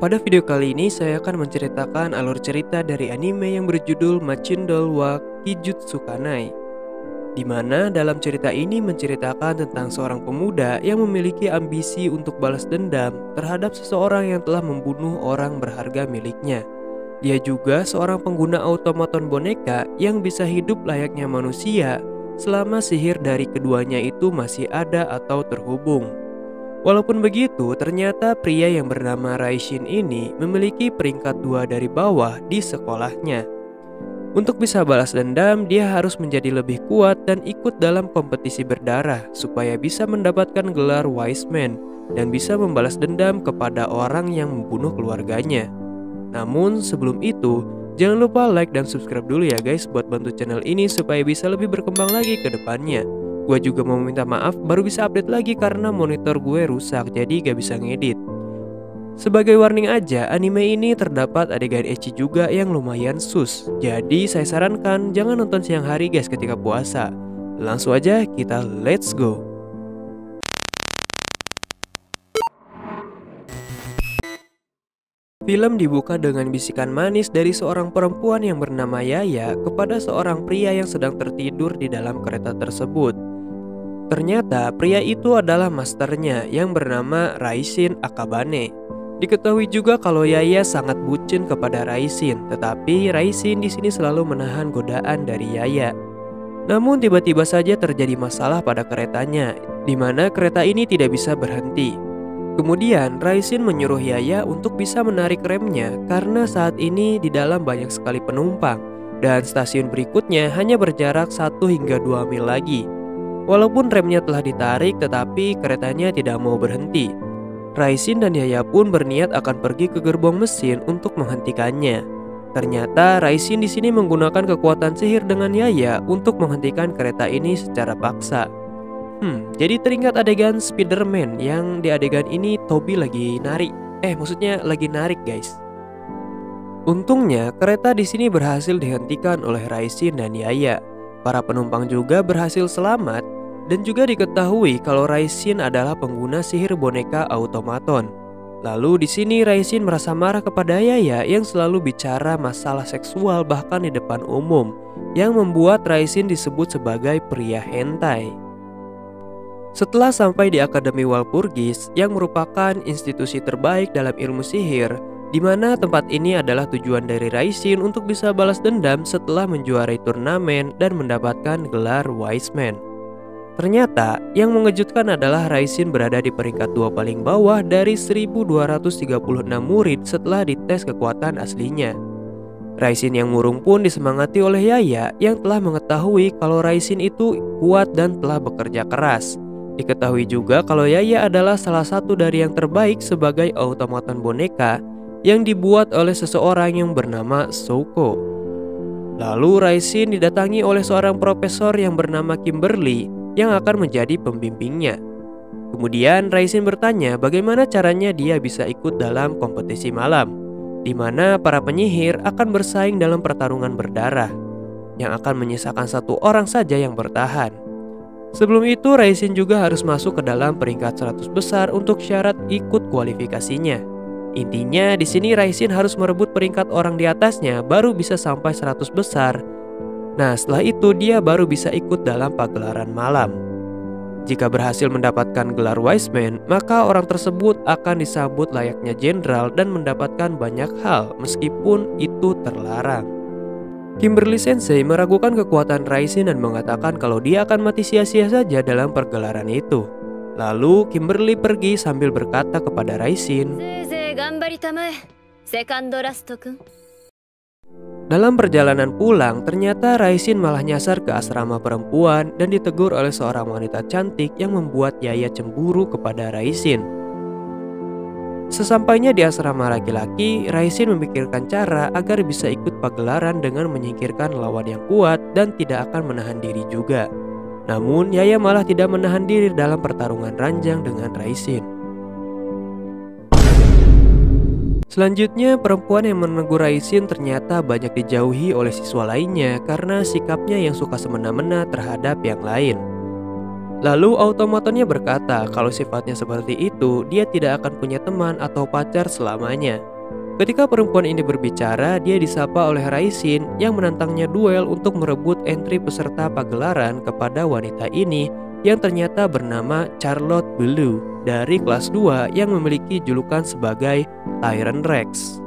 Pada video kali ini saya akan menceritakan alur cerita dari anime yang berjudul Machindoll wa Kijutsu Kanai, di mana dalam cerita ini menceritakan tentang seorang pemuda yang memiliki ambisi untuk balas dendam terhadap seseorang yang telah membunuh orang berharga miliknya. Dia juga seorang pengguna otomaton boneka yang bisa hidup layaknya manusia selama sihir dari keduanya itu masih ada atau terhubung. Walaupun begitu, ternyata pria yang bernama Raishin ini memiliki peringkat 2 dari bawah di sekolahnya. Untuk bisa balas dendam, dia harus menjadi lebih kuat dan ikut dalam kompetisi berdarah supaya bisa mendapatkan gelar Wise Man dan bisa membalas dendam kepada orang yang membunuh keluarganya. Namun sebelum itu, jangan lupa like dan subscribe dulu ya guys buat bantu channel ini supaya bisa lebih berkembang lagi ke depannya. Gue juga mau minta maaf baru bisa update lagi karena monitor gue rusak jadi gak bisa ngedit. Sebagai warning aja, anime ini terdapat adegan ecchi juga yang lumayan sus. Jadi saya sarankan jangan nonton siang hari guys ketika puasa. Langsung aja kita let's go. Film dibuka dengan bisikan manis dari seorang perempuan yang bernama Yaya kepada seorang pria yang sedang tertidur di dalam kereta tersebut. Ternyata pria itu adalah masternya yang bernama Raishin Akabane. Diketahui juga kalau Yaya sangat bucin kepada Raishin, tetapi Raishin di sini selalu menahan godaan dari Yaya. Namun tiba-tiba saja terjadi masalah pada keretanya, di mana kereta ini tidak bisa berhenti. Kemudian Raishin menyuruh Yaya untuk bisa menarik remnya karena saat ini di dalam banyak sekali penumpang dan stasiun berikutnya hanya berjarak 1 hingga 2 mil lagi. Walaupun remnya telah ditarik tetapi keretanya tidak mau berhenti. Raishin dan Yaya pun berniat akan pergi ke gerbong mesin untuk menghentikannya. Ternyata Raishin di sini menggunakan kekuatan sihir dengan Yaya untuk menghentikan kereta ini secara paksa. Jadi teringat adegan Spider-Man yang di adegan ini Toby lagi narik. Maksudnya lagi narik guys. Untungnya kereta di sini berhasil dihentikan oleh Raishin dan Yaya. Para penumpang juga berhasil selamat dan juga diketahui kalau Raishin adalah pengguna sihir boneka automaton. Lalu di sini Raishin merasa marah kepada Yaya yang selalu bicara masalah seksual bahkan di depan umum, yang membuat Raishin disebut sebagai pria hentai. Setelah sampai di Akademi Walpurgis yang merupakan institusi terbaik dalam ilmu sihir, di mana tempat ini adalah tujuan dari Raishin untuk bisa balas dendam setelah menjuarai turnamen dan mendapatkan gelar Wise Man. Ternyata yang mengejutkan adalah Raishin berada di peringkat 2 paling bawah dari 1236 murid setelah dites kekuatan aslinya. Raishin yang murung pun disemangati oleh Yaya yang telah mengetahui kalau Raishin itu kuat dan telah bekerja keras. Diketahui juga kalau Yaya adalah salah satu dari yang terbaik sebagai otomaton boneka yang dibuat oleh seseorang yang bernama Souko. Lalu Raishin didatangi oleh seorang profesor yang bernama Kimberly yang akan menjadi pembimbingnya. Kemudian Raishin bertanya bagaimana caranya dia bisa ikut dalam kompetisi malam, di mana para penyihir akan bersaing dalam pertarungan berdarah, yang akan menyisakan 1 orang saja yang bertahan. Sebelum itu Raishin juga harus masuk ke dalam peringkat 100 besar untuk syarat ikut kualifikasinya. Intinya di sini Raishin harus merebut peringkat orang di atasnya baru bisa sampai 100 besar. Nah setelah itu dia baru bisa ikut dalam pagelaran malam. Jika berhasil mendapatkan gelar Wise Man, maka orang tersebut akan disambut layaknya jenderal dan mendapatkan banyak hal meskipun itu terlarang. Kimberly Sensei meragukan kekuatan Raishin dan mengatakan kalau dia akan mati sia-sia saja dalam pergelaran itu. Lalu Kimberly pergi sambil berkata kepada Raishin, dalam perjalanan pulang, ternyata Raishin malah nyasar ke asrama perempuan dan ditegur oleh seorang wanita cantik yang membuat Yaya cemburu kepada Raishin. Sesampainya di asrama laki-laki, Raishin memikirkan cara agar bisa ikut pagelaran dengan menyingkirkan lawan yang kuat dan tidak akan menahan diri juga. Namun Yaya malah tidak menahan diri dalam pertarungan ranjang dengan Raishin. Selanjutnya, perempuan yang menegur Raishin ternyata banyak dijauhi oleh siswa lainnya karena sikapnya yang suka semena-mena terhadap yang lain. Lalu automatonnya berkata kalau sifatnya seperti itu, dia tidak akan punya teman atau pacar selamanya. Ketika perempuan ini berbicara, dia disapa oleh Raisin yang menantangnya duel untuk merebut entry peserta pagelaran kepada wanita ini yang ternyata bernama Charlotte Blue dari kelas 2 yang memiliki julukan sebagai Tyrant Rex.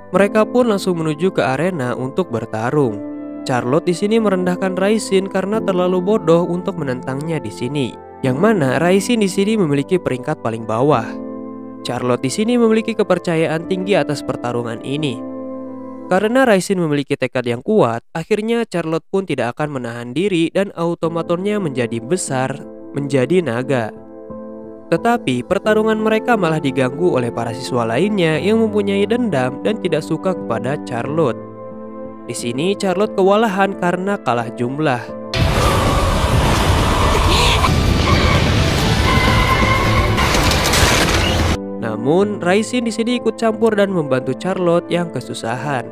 Mereka pun langsung menuju ke arena untuk bertarung. Charlotte di sini merendahkan Raisin karena terlalu bodoh untuk menentangnya di sini. Yang mana Raisin di sini memiliki peringkat paling bawah. Charlotte di sini memiliki kepercayaan tinggi atas pertarungan ini. Karena Raisin memiliki tekad yang kuat, akhirnya Charlotte pun tidak akan menahan diri dan automatonnya menjadi besar, menjadi naga. Tetapi pertarungan mereka malah diganggu oleh para siswa lainnya yang mempunyai dendam dan tidak suka kepada Charlotte. Di sini Charlotte kewalahan karena kalah jumlah. Namun Raisin di sini ikut campur dan membantu Charlotte yang kesusahan.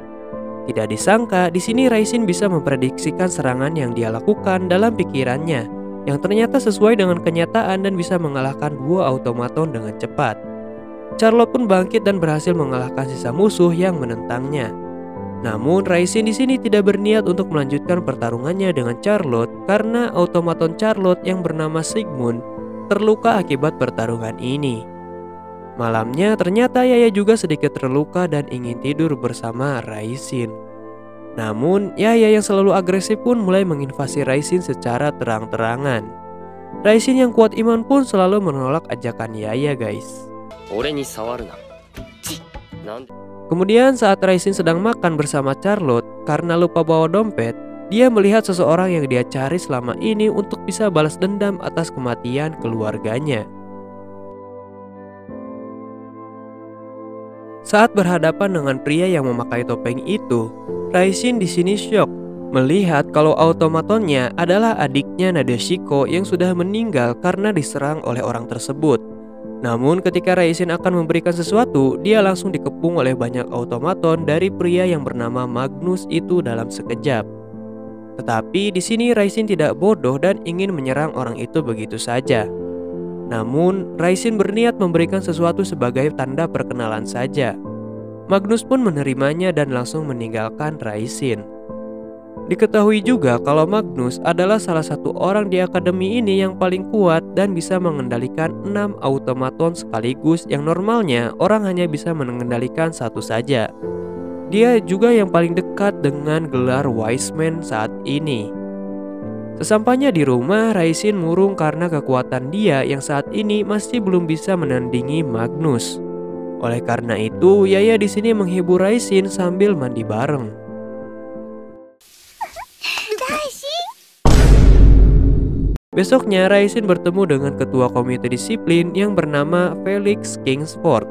Tidak disangka di sini Raisin bisa memprediksikan serangan yang dia lakukan dalam pikirannya, yang ternyata sesuai dengan kenyataan dan bisa mengalahkan dua automaton dengan cepat. Charlotte pun bangkit dan berhasil mengalahkan sisa musuh yang menentangnya. Namun Raisin di sini tidak berniat untuk melanjutkan pertarungannya dengan Charlotte karena automaton Charlotte yang bernama Sigmund terluka akibat pertarungan ini. Malamnya ternyata Yaya juga sedikit terluka dan ingin tidur bersama Raisin. Namun Yaya yang selalu agresif pun mulai menginvasi Raisin secara terang-terangan. Raisin yang kuat iman pun selalu menolak ajakan Yaya, guys. Kemudian saat Raisin sedang makan bersama Charlotte, karena lupa bawa dompet, dia melihat seseorang yang dia cari selama ini untuk bisa balas dendam atas kematian keluarganya. Saat berhadapan dengan pria yang memakai topeng itu, Raisin di sini syok melihat kalau automatonnya adalah adiknya Nadeshiko yang sudah meninggal karena diserang oleh orang tersebut. Namun ketika Raisin akan memberikan sesuatu, dia langsung dikepung oleh banyak automaton dari pria yang bernama Magnus itu dalam sekejap. Tetapi di sini Raisin tidak bodoh dan ingin menyerang orang itu begitu saja. Namun Raisin berniat memberikan sesuatu sebagai tanda perkenalan saja. Magnus pun menerimanya dan langsung meninggalkan Raisin. Diketahui juga kalau Magnus adalah salah satu orang di akademi ini yang paling kuat dan bisa mengendalikan 6 automaton sekaligus yang normalnya orang hanya bisa mengendalikan satu saja. Dia juga yang paling dekat dengan gelar Wise Man saat ini. Sesampainya di rumah, Raisin murung karena kekuatan dia yang saat ini masih belum bisa menandingi Magnus. Oleh karena itu, Yaya di sini menghibur Raisin sambil mandi bareng. Besoknya Raisin bertemu dengan ketua komite disiplin yang bernama Felix Kingsford.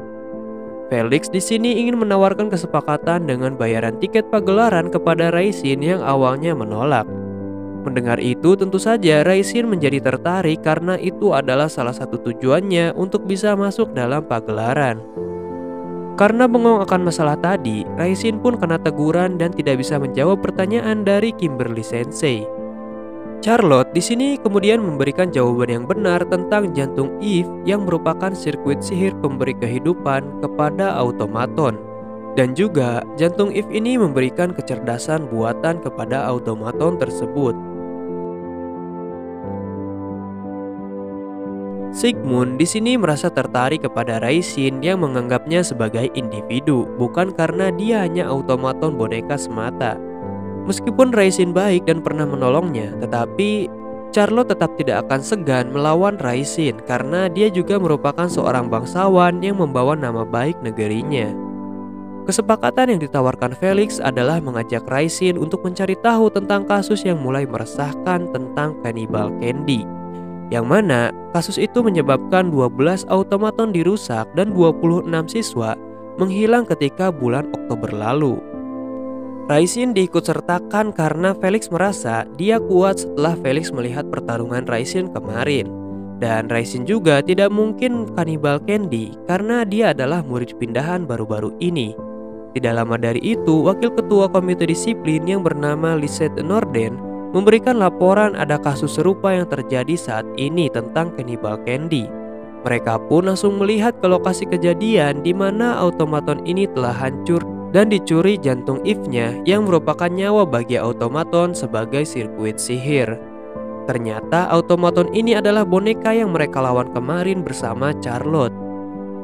Felix di sini ingin menawarkan kesepakatan dengan bayaran tiket pagelaran kepada Raisin yang awalnya menolak. Mendengar itu tentu saja Raisin menjadi tertarik karena itu adalah salah satu tujuannya untuk bisa masuk dalam pagelaran. Karena bengong akan masalah tadi, Raisin pun kena teguran dan tidak bisa menjawab pertanyaan dari Kimberly Sensei. Charlotte di sini kemudian memberikan jawaban yang benar tentang jantung Eve yang merupakan sirkuit sihir pemberi kehidupan kepada automaton. Dan juga jantung Eve ini memberikan kecerdasan buatan kepada automaton tersebut. Sigmund di sini merasa tertarik kepada Raisin yang menganggapnya sebagai individu, bukan karena dia hanya automaton boneka semata. Meskipun Raisin baik dan pernah menolongnya, tetapi Charlotte tetap tidak akan segan melawan Raisin karena dia juga merupakan seorang bangsawan yang membawa nama baik negerinya. Kesepakatan yang ditawarkan Felix adalah mengajak Raisin untuk mencari tahu tentang kasus yang mulai meresahkan tentang Cannibal Candy, yang mana kasus itu menyebabkan 12 automaton dirusak dan 26 siswa menghilang ketika bulan Oktober lalu. Raisin diikutsertakan karena Felix merasa dia kuat setelah Felix melihat pertarungan Raisin kemarin. Dan Raisin juga tidak mungkin Cannibal Candy karena dia adalah murid pindahan baru-baru ini. Tidak lama dari itu, wakil ketua komite disiplin yang bernama Lisette Norden memberikan laporan ada kasus serupa yang terjadi saat ini tentang Cannibal Candy. Mereka pun langsung melihat ke lokasi kejadian di mana automaton ini telah hancur dan dicuri jantung Eve-nya yang merupakan nyawa bagi automaton sebagai sirkuit sihir. Ternyata automaton ini adalah boneka yang mereka lawan kemarin bersama Charlotte.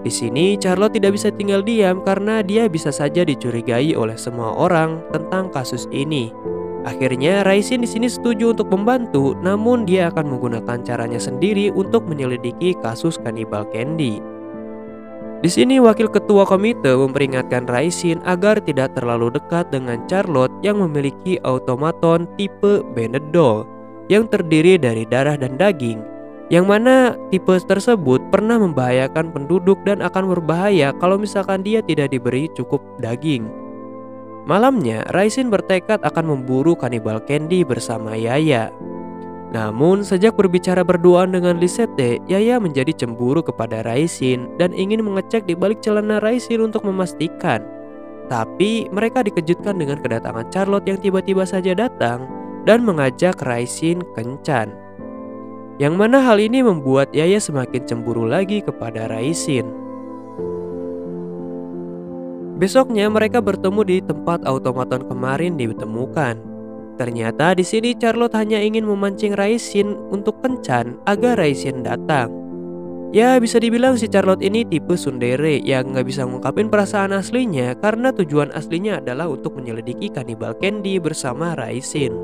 Di sini Charlotte tidak bisa tinggal diam karena dia bisa saja dicurigai oleh semua orang tentang kasus ini. Akhirnya Raisin di sini setuju untuk membantu, namun dia akan menggunakan caranya sendiri untuk menyelidiki kasus Cannibal Candy. Di sini wakil ketua komite memperingatkan Raisin agar tidak terlalu dekat dengan Charlotte yang memiliki automaton tipe Bennett doll yang terdiri dari darah dan daging, yang mana tipe tersebut pernah membahayakan penduduk dan akan berbahaya kalau misalkan dia tidak diberi cukup daging. Malamnya, Raisin bertekad akan memburu Cannibal Candy bersama Yaya. Namun, sejak berbicara berduaan dengan Lisette, Yaya menjadi cemburu kepada Raisin dan ingin mengecek di balik celana Raisin untuk memastikan. Tapi, mereka dikejutkan dengan kedatangan Charlotte yang tiba-tiba saja datang dan mengajak Raisin kencan. Yang mana hal ini membuat Yaya semakin cemburu lagi kepada Raisin. Besoknya mereka bertemu di tempat automaton kemarin ditemukan. Ternyata di sini Charlotte hanya ingin memancing Raisin untuk kencan agar Raisin datang. Ya bisa dibilang si Charlotte ini tipe tsundere yang nggak bisa ngungkapin perasaan aslinya karena tujuan aslinya adalah untuk menyelidiki Cannibal Candy bersama Raisin.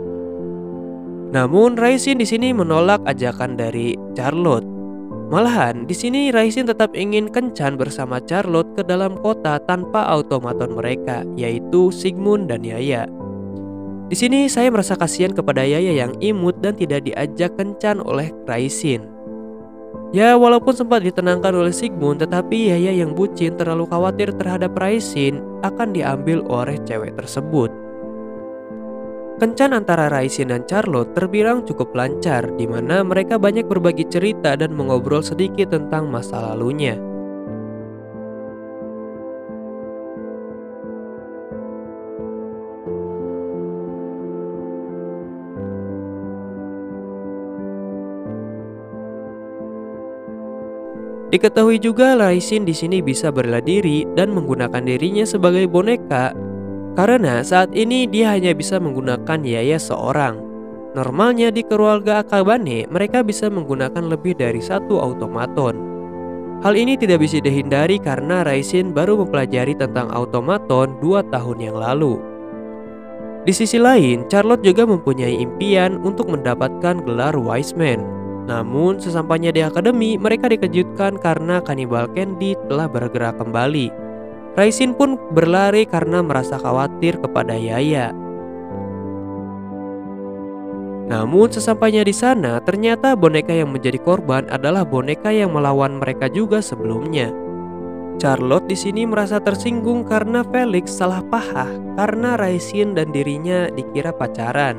Namun Raisin di sini menolak ajakan dari Charlotte. Malahan di sini Raisin tetap ingin kencan bersama Charlotte ke dalam kota tanpa automaton mereka, yaitu Sigmund dan Yaya. Di sini saya merasa kasihan kepada Yaya yang imut dan tidak diajak kencan oleh Raisin. Ya walaupun sempat ditenangkan oleh Sigmund, tetapi Yaya yang bucin terlalu khawatir terhadap Raisin akan diambil oleh cewek tersebut. Kencan antara Raisin dan Charlotte terbilang cukup lancar, di mana mereka banyak berbagi cerita dan mengobrol sedikit tentang masa lalunya. Diketahui juga Raisin di sini bisa bela diri dan menggunakan dirinya sebagai boneka. Karena saat ini dia hanya bisa menggunakan Yaya seorang. Normalnya di keluarga Akabane mereka bisa menggunakan lebih dari satu automaton. Hal ini tidak bisa dihindari karena Raisin baru mempelajari tentang automaton 2 tahun yang lalu. Di sisi lain, Charlotte juga mempunyai impian untuk mendapatkan gelar Wise Man. Namun sesampainya di akademi mereka dikejutkan karena Cannibal Candy telah bergerak kembali. Raisin pun berlari karena merasa khawatir kepada Yaya. Namun sesampainya di sana, ternyata boneka yang menjadi korban adalah boneka yang melawan mereka juga sebelumnya. Charlotte di sini merasa tersinggung karena Felix salah paham karena Raisin dan dirinya dikira pacaran.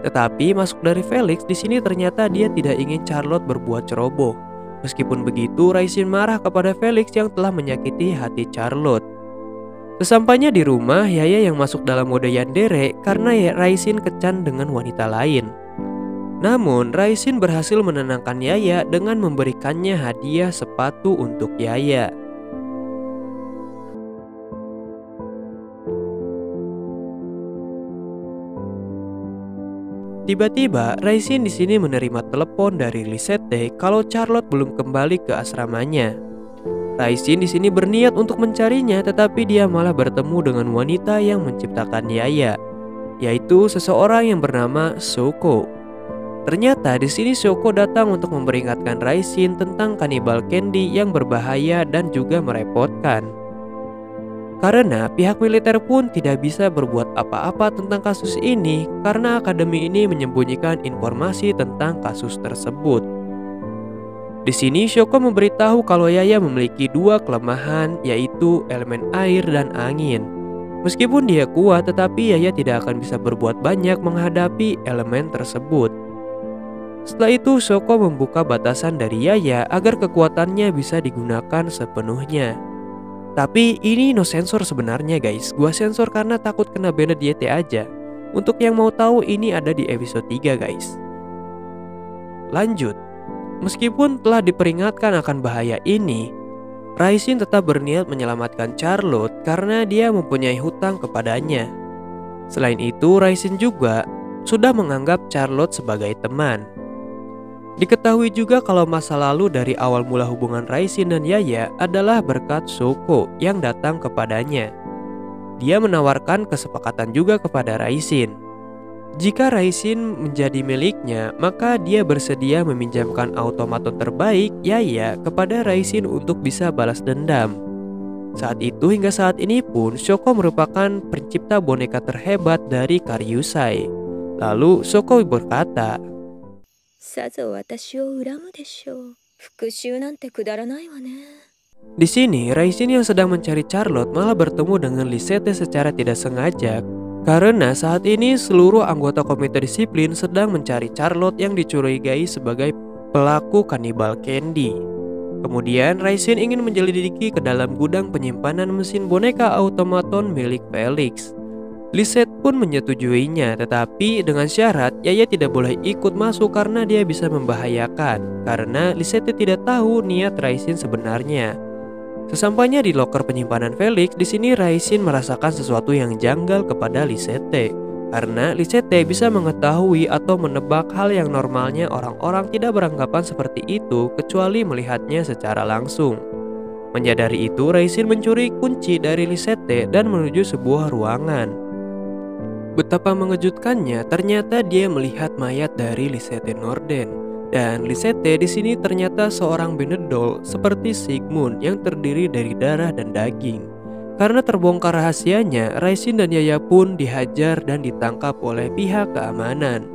Tetapi masuk dari Felix di sini ternyata dia tidak ingin Charlotte berbuat ceroboh. Meskipun begitu, Raisin marah kepada Felix yang telah menyakiti hati Charlotte. Sesampainya di rumah, Yaya yang masuk dalam mode yandere karena Raisin kencan dengan wanita lain. Namun, Raisin berhasil menenangkan Yaya dengan memberikannya hadiah sepatu untuk Yaya. Tiba-tiba, Raisin di sini menerima telepon dari Lisette kalau Charlotte belum kembali ke asramanya. Raisin di sini berniat untuk mencarinya, tetapi dia malah bertemu dengan wanita yang menciptakan Yaya, yaitu seseorang yang bernama Shoko. Ternyata di sini Shoko datang untuk memperingatkan Raisin tentang Cannibal Candy yang berbahaya dan juga merepotkan. Karena pihak militer pun tidak bisa berbuat apa-apa tentang kasus ini karena akademi ini menyembunyikan informasi tentang kasus tersebut. Di sini Shoko memberitahu kalau Yaya memiliki 2 kelemahan, yaitu elemen air dan angin. Meskipun dia kuat, tetapi Yaya tidak akan bisa berbuat banyak menghadapi elemen tersebut. Setelah itu Shoko membuka batasan dari Yaya agar kekuatannya bisa digunakan sepenuhnya. Tapi ini no sensor sebenarnya guys. Gua sensor karena takut kena banned YT aja. Untuk yang mau tahu, ini ada di episode 3 guys. Lanjut, meskipun telah diperingatkan akan bahaya ini, Raisin tetap berniat menyelamatkan Charlotte karena dia mempunyai hutang kepadanya. Selain itu, Raisin juga sudah menganggap Charlotte sebagai teman. Diketahui juga kalau masa lalu dari awal mula hubungan Raisin dan Yaya adalah berkat Shoko yang datang kepadanya. Dia menawarkan kesepakatan juga kepada Raisin. Jika Raisin menjadi miliknya, maka dia bersedia meminjamkan automaton terbaik Yaya kepada Raisin untuk bisa balas dendam. Saat itu hingga saat ini pun Shoko merupakan pencipta boneka terhebat dari Karyusai. Lalu Shoko berkata, di sini Raisin yang sedang mencari Charlotte malah bertemu dengan Lisette secara tidak sengaja. Karena saat ini seluruh anggota komite disiplin sedang mencari Charlotte yang dicurigai sebagai pelaku kanibal Candy. Kemudian Raisin ingin menyelidiki ke dalam gudang penyimpanan mesin boneka automaton milik Felix. Lisette pun menyetujuinya, tetapi dengan syarat Yaya tidak boleh ikut masuk karena dia bisa membahayakan. Karena Lisette tidak tahu niat Raisin sebenarnya. Sesampainya di loker penyimpanan Felix, di sini Raisin merasakan sesuatu yang janggal kepada Lisette. Karena Lisette bisa mengetahui atau menebak hal yang normalnya orang-orang tidak beranggapan seperti itu kecuali melihatnya secara langsung. Menyadari itu, Raisin mencuri kunci dari Lisette dan menuju sebuah ruangan. Betapa mengejutkannya, ternyata dia melihat mayat dari Lisette Norden. Dan Lisette di sini ternyata seorang benedol seperti Sigmund yang terdiri dari darah dan daging. Karena terbongkar rahasianya, Raisin dan Yaya pun dihajar dan ditangkap oleh pihak keamanan.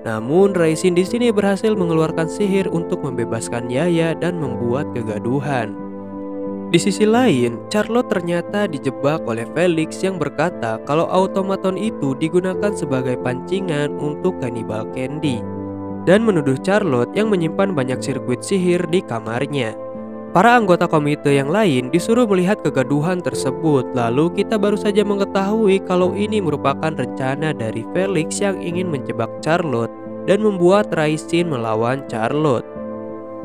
Namun Raisin di sini berhasil mengeluarkan sihir untuk membebaskan Yaya dan membuat kegaduhan. Di sisi lain, Charlotte ternyata dijebak oleh Felix yang berkata kalau automaton itu digunakan sebagai pancingan untuk kanibal Candy dan menuduh Charlotte yang menyimpan banyak sirkuit sihir di kamarnya. Para anggota komite yang lain disuruh melihat kegaduhan tersebut, lalu kita baru saja mengetahui kalau ini merupakan rencana dari Felix yang ingin menjebak Charlotte dan membuat Raisin melawan Charlotte.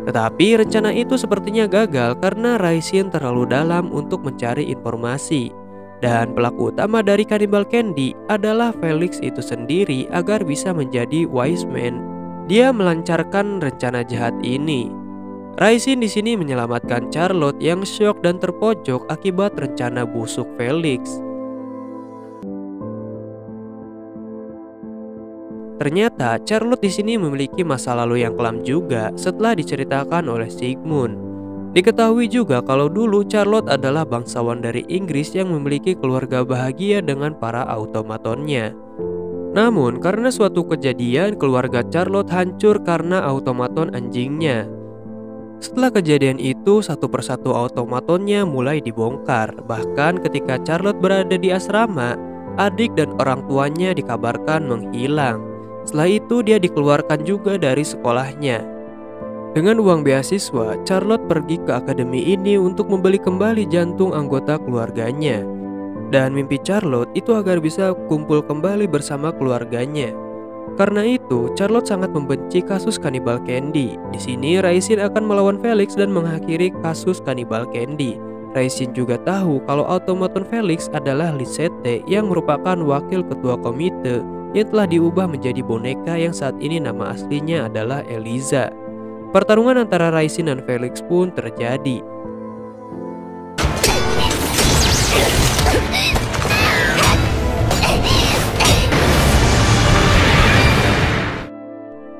Tetapi rencana itu sepertinya gagal karena Raisin terlalu dalam untuk mencari informasi. Dan pelaku utama dari kanibal Candy adalah Felix itu sendiri agar bisa menjadi wise man. Dia melancarkan rencana jahat ini. Raisin di sini menyelamatkan Charlotte yang syok dan terpojok akibat rencana busuk Felix. Ternyata Charlotte di sini memiliki masa lalu yang kelam juga setelah diceritakan oleh Sigmund. Diketahui juga kalau dulu Charlotte adalah bangsawan dari Inggris yang memiliki keluarga bahagia dengan para automatonnya. Namun karena suatu kejadian keluarga Charlotte hancur karena automaton anjingnya. Setelah kejadian itu satu persatu automatonnya mulai dibongkar. Bahkan ketika Charlotte berada di asrama, adik dan orang tuanya dikabarkan menghilang. Setelah itu dia dikeluarkan juga dari sekolahnya. Dengan uang beasiswa, Charlotte pergi ke akademi ini untuk membeli kembali jantung anggota keluarganya. Dan mimpi Charlotte itu agar bisa kumpul kembali bersama keluarganya. Karena itu, Charlotte sangat membenci kasus kanibal Candy. Di sini Raisin akan melawan Felix dan mengakhiri kasus kanibal Candy. Raisin juga tahu kalau automaton Felix adalah Lisette yang merupakan wakil ketua komite yang telah diubah menjadi boneka yang saat ini nama aslinya adalah Eliza. Pertarungan antara Raisin dan Felix pun terjadi.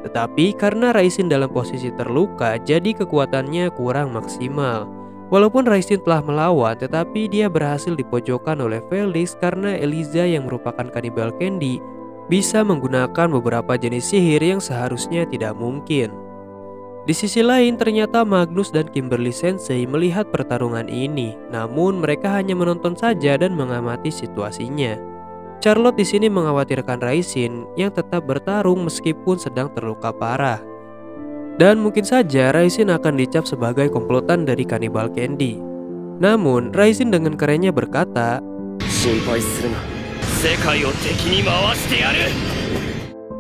Tetapi karena Raisin dalam posisi terluka, jadi kekuatannya kurang maksimal. Walaupun Raisin telah melawan, tetapi dia berhasil dipojokkan oleh Felix karena Eliza yang merupakan kanibal Candy bisa menggunakan beberapa jenis sihir yang seharusnya tidak mungkin. Di sisi lain ternyata Magnus dan Kimberly Sensei melihat pertarungan ini, namun mereka hanya menonton saja dan mengamati situasinya. Charlotte di sini mengkhawatirkan Raisin yang tetap bertarung meskipun sedang terluka parah. Dan mungkin saja Raisin akan dicap sebagai komplotan dari Cannibal Candy. Namun, Raisin dengan kerennya berkata,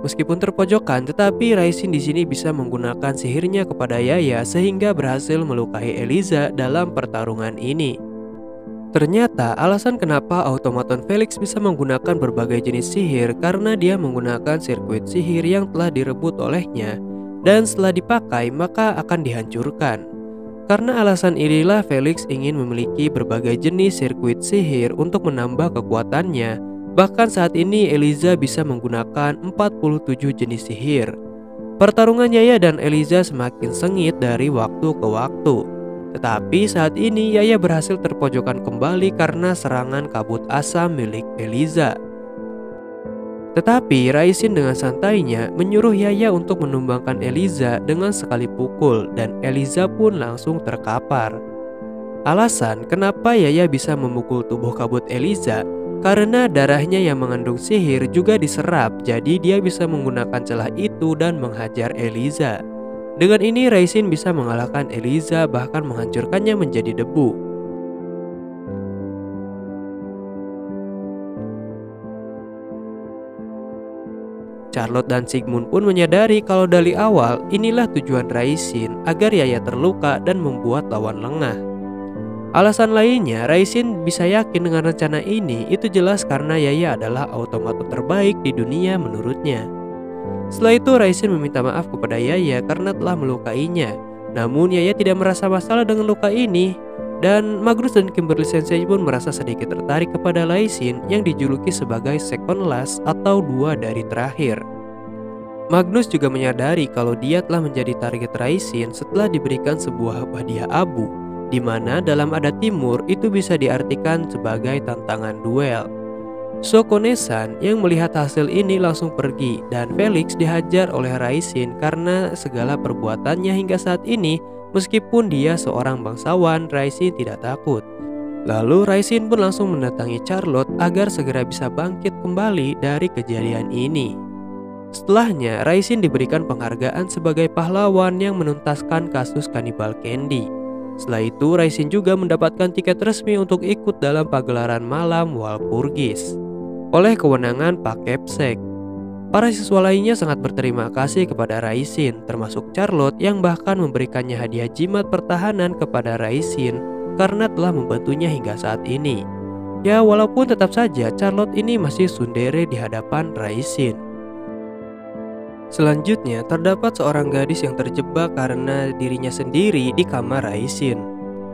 meskipun terpojokan, tetapi Raisin di sini bisa menggunakan sihirnya kepada Yaya sehingga berhasil melukai Eliza dalam pertarungan ini. Ternyata alasan kenapa otomaton Felix bisa menggunakan berbagai jenis sihir karena dia menggunakan sirkuit sihir yang telah direbut olehnya, dan setelah dipakai maka akan dihancurkan. Karena alasan inilah Felix ingin memiliki berbagai jenis sirkuit sihir untuk menambah kekuatannya. Bahkan saat ini Eliza bisa menggunakan 47 jenis sihir. Pertarungan Yaya dan Eliza semakin sengit dari waktu ke waktu. Tetapi saat ini Yaya berhasil terpojokan kembali karena serangan kabut asam milik Eliza. Tetapi Raisin dengan santainya menyuruh Yaya untuk menumbangkan Eliza dengan sekali pukul, dan Eliza pun langsung terkapar. Alasan kenapa Yaya bisa memukul tubuh kabut Eliza karena darahnya yang mengandung sihir juga diserap, jadi dia bisa menggunakan celah itu dan menghajar Eliza. Dengan ini Raisin bisa mengalahkan Eliza, bahkan menghancurkannya menjadi debu. Charlotte dan Sigmund pun menyadari kalau dari awal inilah tujuan Raisin, agar Yaya terluka dan membuat lawan lengah. Alasan lainnya, Raisin bisa yakin dengan rencana ini itu jelas karena Yaya adalah automaton terbaik di dunia menurutnya. Setelah itu Raisin meminta maaf kepada Yaya karena telah melukainya. Namun Yaya tidak merasa masalah dengan luka ini. Dan Magnus dan Kimberly Sensei pun merasa sedikit tertarik kepada Raisin yang dijuluki sebagai second last atau dua dari terakhir. Magnus juga menyadari kalau dia telah menjadi target Raisin setelah diberikan sebuah hadiah abu, di mana dalam adat timur itu bisa diartikan sebagai tantangan duel. Sokone-san yang melihat hasil ini langsung pergi, dan Felix dihajar oleh Raisin karena segala perbuatannya hingga saat ini. Meskipun dia seorang bangsawan, Raisin tidak takut. Lalu Raisin pun langsung mendatangi Charlotte agar segera bisa bangkit kembali dari kejadian ini. Setelahnya, Raisin diberikan penghargaan sebagai pahlawan yang menuntaskan kasus Cannibal Candy. Setelah itu, Raisin juga mendapatkan tiket resmi untuk ikut dalam pagelaran malam Walpurgis oleh kewenangan Pak Kepsek. Para siswa lainnya sangat berterima kasih kepada Raisin, termasuk Charlotte yang bahkan memberikannya hadiah jimat pertahanan kepada Raisin karena telah membantunya hingga saat ini. Ya, walaupun tetap saja Charlotte ini masih tsundere di hadapan Raisin. Selanjutnya, terdapat seorang gadis yang terjebak karena dirinya sendiri di kamar Raisin.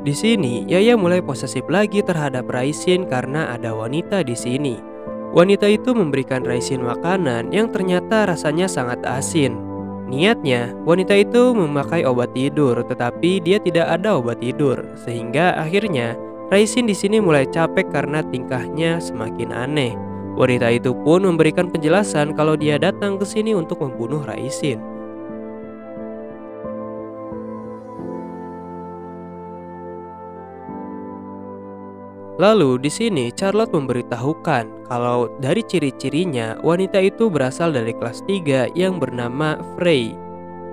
Di sini, Yaya mulai posesif lagi terhadap Raisin karena ada wanita di sini. Wanita itu memberikan Raisin makanan yang ternyata rasanya sangat asin. Niatnya, wanita itu memakai obat tidur, tetapi dia tidak ada obat tidur, sehingga akhirnya Raisin di sini mulai capek karena tingkahnya semakin aneh. Wanita itu pun memberikan penjelasan kalau dia datang ke sini untuk membunuh Raisin. Lalu di sini Charlotte memberitahukan kalau dari ciri-cirinya wanita itu berasal dari kelas 3 yang bernama Frey.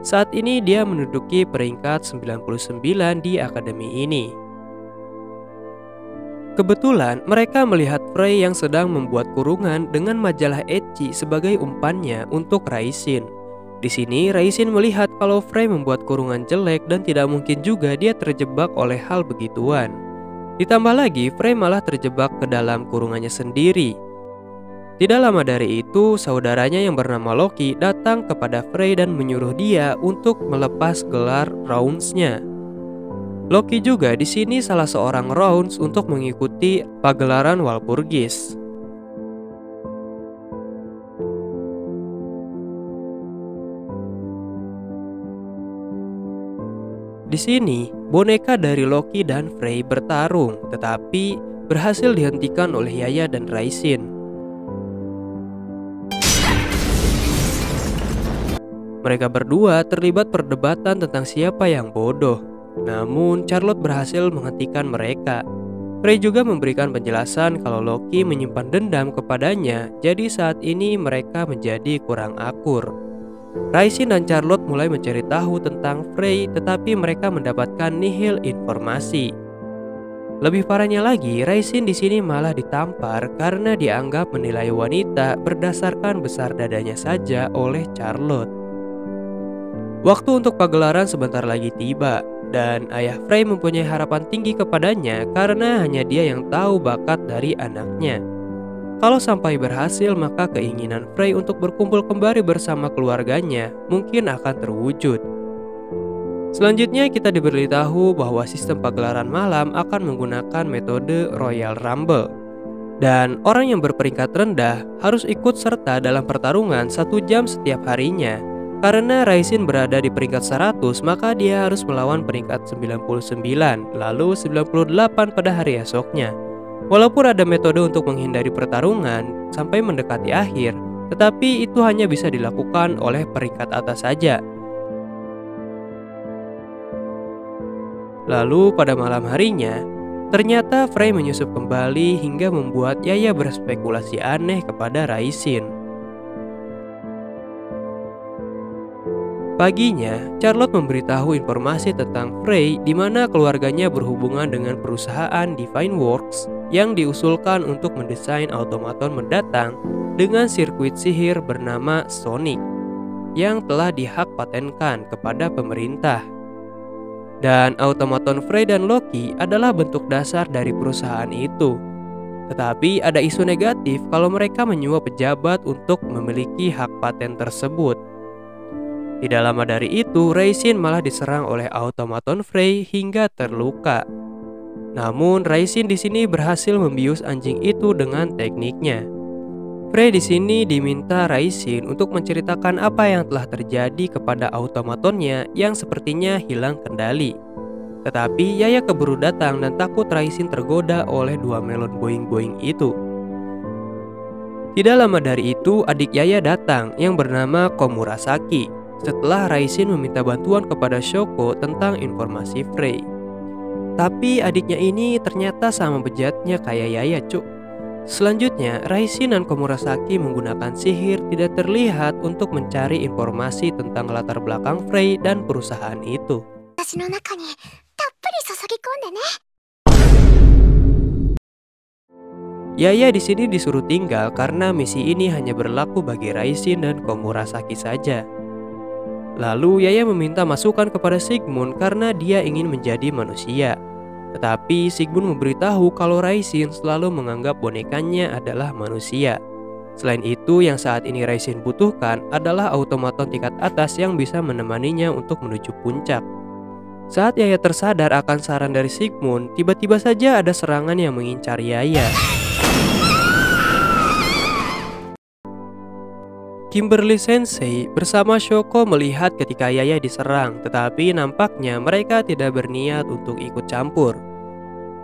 Saat ini dia menduduki peringkat 99 di akademi ini. Kebetulan mereka melihat Frey yang sedang membuat kurungan dengan majalah ecchi sebagai umpannya untuk Raisin. Di sini Raisin melihat kalau Frey membuat kurungan jelek dan tidak mungkin juga dia terjebak oleh hal begituan. Ditambah lagi, Frey malah terjebak ke dalam kurungannya sendiri. Tidak lama dari itu, saudaranya yang bernama Loki datang kepada Frey dan menyuruh dia untuk melepas gelar Rounds-nya. Loki juga di sini salah seorang Rounds untuk mengikuti pagelaran Walpurgis. Di sini, boneka dari Loki dan Frey bertarung, tetapi berhasil dihentikan oleh Yaya dan Raisin. Mereka berdua terlibat perdebatan tentang siapa yang bodoh. Namun, Charlotte berhasil menghentikan mereka. Frey juga memberikan penjelasan kalau Loki menyimpan dendam kepadanya, jadi saat ini mereka menjadi kurang akur. Raisin dan Charlotte mulai mencari tahu tentang Frey, tetapi mereka mendapatkan nihil informasi. Lebih parahnya lagi, Raisin di sini malah ditampar karena dianggap menilai wanita berdasarkan besar dadanya saja oleh Charlotte. Waktu untuk pagelaran sebentar lagi tiba, dan ayah Frey mempunyai harapan tinggi kepadanya karena hanya dia yang tahu bakat dari anaknya. Kalau sampai berhasil, maka keinginan Frey untuk berkumpul kembali bersama keluarganya mungkin akan terwujud. Selanjutnya kita diberitahu bahwa sistem pagelaran malam akan menggunakan metode Royal Rumble. Dan orang yang berperingkat rendah harus ikut serta dalam pertarungan 1 jam setiap harinya. Karena Raisin berada di peringkat 100, maka dia harus melawan peringkat 99, lalu 98 pada hari esoknya. Walaupun ada metode untuk menghindari pertarungan sampai mendekati akhir, tetapi itu hanya bisa dilakukan oleh peringkat atas saja. Lalu pada malam harinya, ternyata Frey menyusup kembali hingga membuat Yaya berspekulasi aneh kepada Raisin. Paginya, Charlotte memberitahu informasi tentang Frey di mana keluarganya berhubungan dengan perusahaan Divine Works yang diusulkan untuk mendesain automaton mendatang dengan sirkuit sihir bernama Sonic yang telah dihak patenkan kepada pemerintah. Dan automaton Frey dan Loki adalah bentuk dasar dari perusahaan itu. Tetapi ada isu negatif kalau mereka menyuap pejabat untuk memiliki hak paten tersebut. Tidak lama dari itu, Raisin malah diserang oleh automaton Frey hingga terluka. Namun, Raisin di sini berhasil membius anjing itu dengan tekniknya. Frey di sini diminta Raisin untuk menceritakan apa yang telah terjadi kepada automatonnya yang sepertinya hilang kendali. Tetapi Yaya keburu datang dan takut Raisin tergoda oleh 2 melon boing-boing itu. Tidak lama dari itu, adik Yaya datang yang bernama Komurasaki. Setelah Raisin meminta bantuan kepada Shoko tentang informasi Frey. Tapi adiknya ini ternyata sama bejatnya kayak Yaya, cuk. Selanjutnya, Raisin dan Komurasaki menggunakan sihir tidak terlihat untuk mencari informasi tentang latar belakang Frey dan perusahaan itu. Yaya di sini disuruh tinggal karena misi ini hanya berlaku bagi Raisin dan Komurasaki saja. Lalu Yaya meminta masukan kepada Sigmund karena dia ingin menjadi manusia. Tetapi Sigmund memberitahu kalau Raisin selalu menganggap bonekanya adalah manusia. Selain itu, yang saat ini Raisin butuhkan adalah automaton tingkat atas yang bisa menemaninya untuk menuju puncak. Saat Yaya tersadar akan saran dari Sigmund, tiba-tiba saja ada serangan yang mengincar Yaya. Kimberly Sensei bersama Shoko melihat ketika Yaya diserang, tetapi nampaknya mereka tidak berniat untuk ikut campur.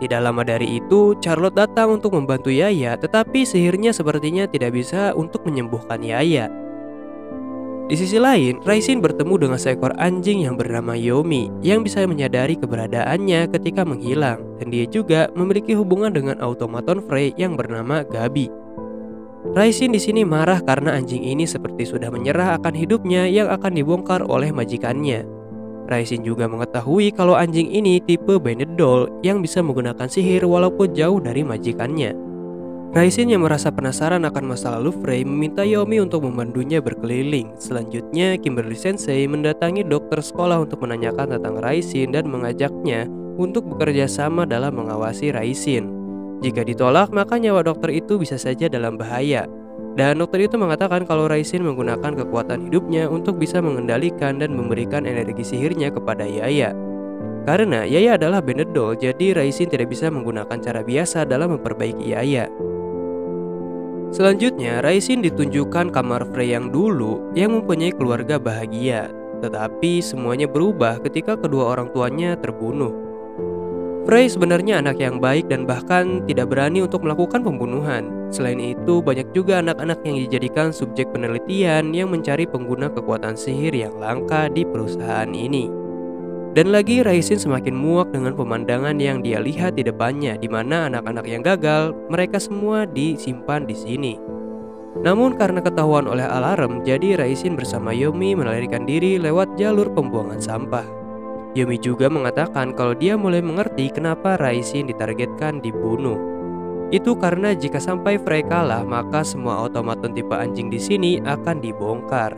Tidak lama dari itu, Charlotte datang untuk membantu Yaya, tetapi sihirnya sepertinya tidak bisa untuk menyembuhkan Yaya. Di sisi lain, Raisin bertemu dengan seekor anjing yang bernama Yomi yang bisa menyadari keberadaannya ketika menghilang, dan dia juga memiliki hubungan dengan automaton Frey yang bernama Gabi. Raisin di sini marah karena anjing ini seperti sudah menyerah akan hidupnya yang akan dibongkar oleh majikannya. Raisin juga mengetahui kalau anjing ini tipe Banded Doll yang bisa menggunakan sihir walaupun jauh dari majikannya. Raisin yang merasa penasaran akan masa lalu Frey meminta Yomi untuk membantunya berkeliling. Selanjutnya, Kimberly Sensei mendatangi dokter sekolah untuk menanyakan tentang Raisin dan mengajaknya untuk bekerja sama dalam mengawasi Raisin. Jika ditolak, maka nyawa dokter itu bisa saja dalam bahaya. Dan dokter itu mengatakan kalau Raisin menggunakan kekuatan hidupnya untuk bisa mengendalikan dan memberikan energi sihirnya kepada Yaya. Karena Yaya adalah Banded Doll, jadi Raisin tidak bisa menggunakan cara biasa dalam memperbaiki Yaya. Selanjutnya, Raisin ditunjukkan kamar Frey yang dulu yang mempunyai keluarga bahagia. Tetapi semuanya berubah ketika kedua orang tuanya terbunuh. Frey sebenarnya anak yang baik dan bahkan tidak berani untuk melakukan pembunuhan. Selain itu, banyak juga anak-anak yang dijadikan subjek penelitian yang mencari pengguna kekuatan sihir yang langka di perusahaan ini. Dan lagi, Raisin semakin muak dengan pemandangan yang dia lihat di depannya, di mana anak-anak yang gagal, mereka semua disimpan di sini. Namun karena ketahuan oleh alarm, jadi Raisin bersama Yomi melarikan diri lewat jalur pembuangan sampah. Yomi juga mengatakan kalau dia mulai mengerti kenapa Raisin ditargetkan dibunuh. Itu karena jika sampai Frey kalah, maka semua otomaton tipe anjing di sini akan dibongkar.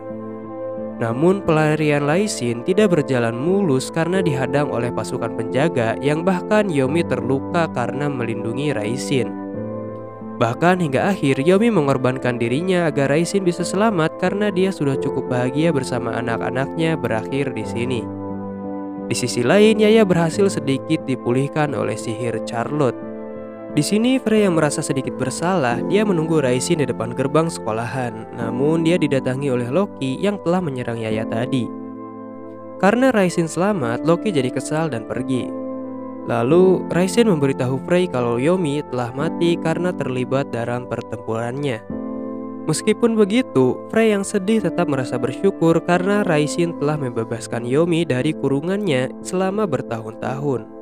Namun pelarian Raisin tidak berjalan mulus karena dihadang oleh pasukan penjaga yang bahkan Yomi terluka karena melindungi Raisin. Bahkan hingga akhir Yomi mengorbankan dirinya agar Raisin bisa selamat karena dia sudah cukup bahagia bersama anak-anaknya berakhir di sini. Di sisi lain, Yaya berhasil sedikit dipulihkan oleh sihir Charlotte. Di sini Frey yang merasa sedikit bersalah, dia menunggu Raisin di depan gerbang sekolahan. Namun dia didatangi oleh Loki yang telah menyerang Yaya tadi. Karena Raisin selamat, Loki jadi kesal dan pergi. Lalu Raisin memberitahu Frey kalau Yomi telah mati karena terlibat dalam pertempurannya. Meskipun begitu, Frey yang sedih tetap merasa bersyukur karena Raisin telah membebaskan Yomi dari kurungannya selama bertahun-tahun.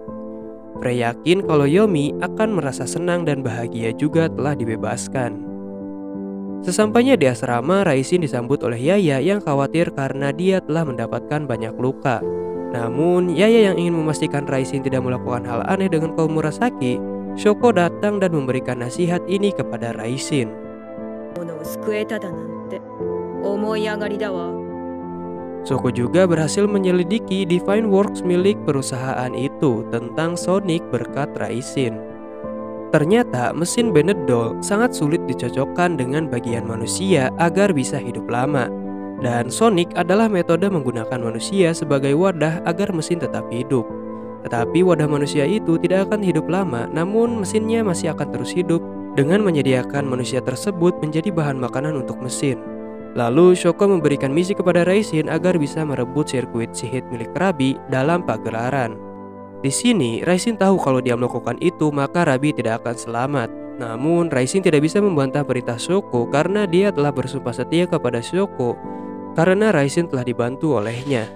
Frey yakin kalau Yomi akan merasa senang dan bahagia juga telah dibebaskan. Sesampainya di asrama, Raisin disambut oleh Yaya yang khawatir karena dia telah mendapatkan banyak luka. Namun, Yaya yang ingin memastikan Raisin tidak melakukan hal aneh dengan kaum Murasaki, Shoko datang dan memberikan nasihat ini kepada Raisin. Shoko juga berhasil menyelidiki Divine Works milik perusahaan itu tentang Sonic berkat Raisin. Ternyata mesin Benedol sangat sulit dicocokkan dengan bagian manusia agar bisa hidup lama. Dan Sonic adalah metode menggunakan manusia sebagai wadah agar mesin tetap hidup. Tetapi wadah manusia itu tidak akan hidup lama, namun mesinnya masih akan terus hidup dengan menyediakan manusia tersebut menjadi bahan makanan untuk mesin. Lalu Shoko memberikan misi kepada Raisin agar bisa merebut sirkuit sihir milik Rabi dalam pagelaran. Di sini Raisin tahu kalau dia melakukan itu maka Rabi tidak akan selamat. Namun Raisin tidak bisa membantah perintah Shoko karena dia telah bersumpah setia kepada Shoko karena Raisin telah dibantu olehnya.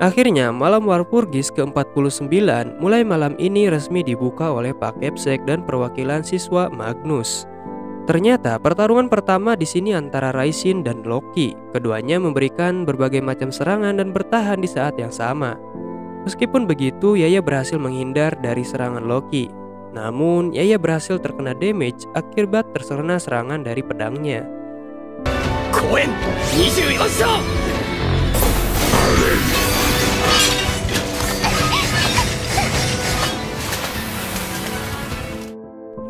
Akhirnya malam Walpurgis ke-49 mulai malam ini resmi dibuka oleh Pak Kepsek dan perwakilan siswa Magnus. Ternyata pertarungan pertama di sini antara Raisin dan Loki. Keduanya memberikan berbagai macam serangan dan bertahan di saat yang sama. Meskipun begitu, Yaya berhasil menghindar dari serangan Loki. Namun, Yaya berhasil terkena damage akibat terkena serangan dari pedangnya. Koen 24!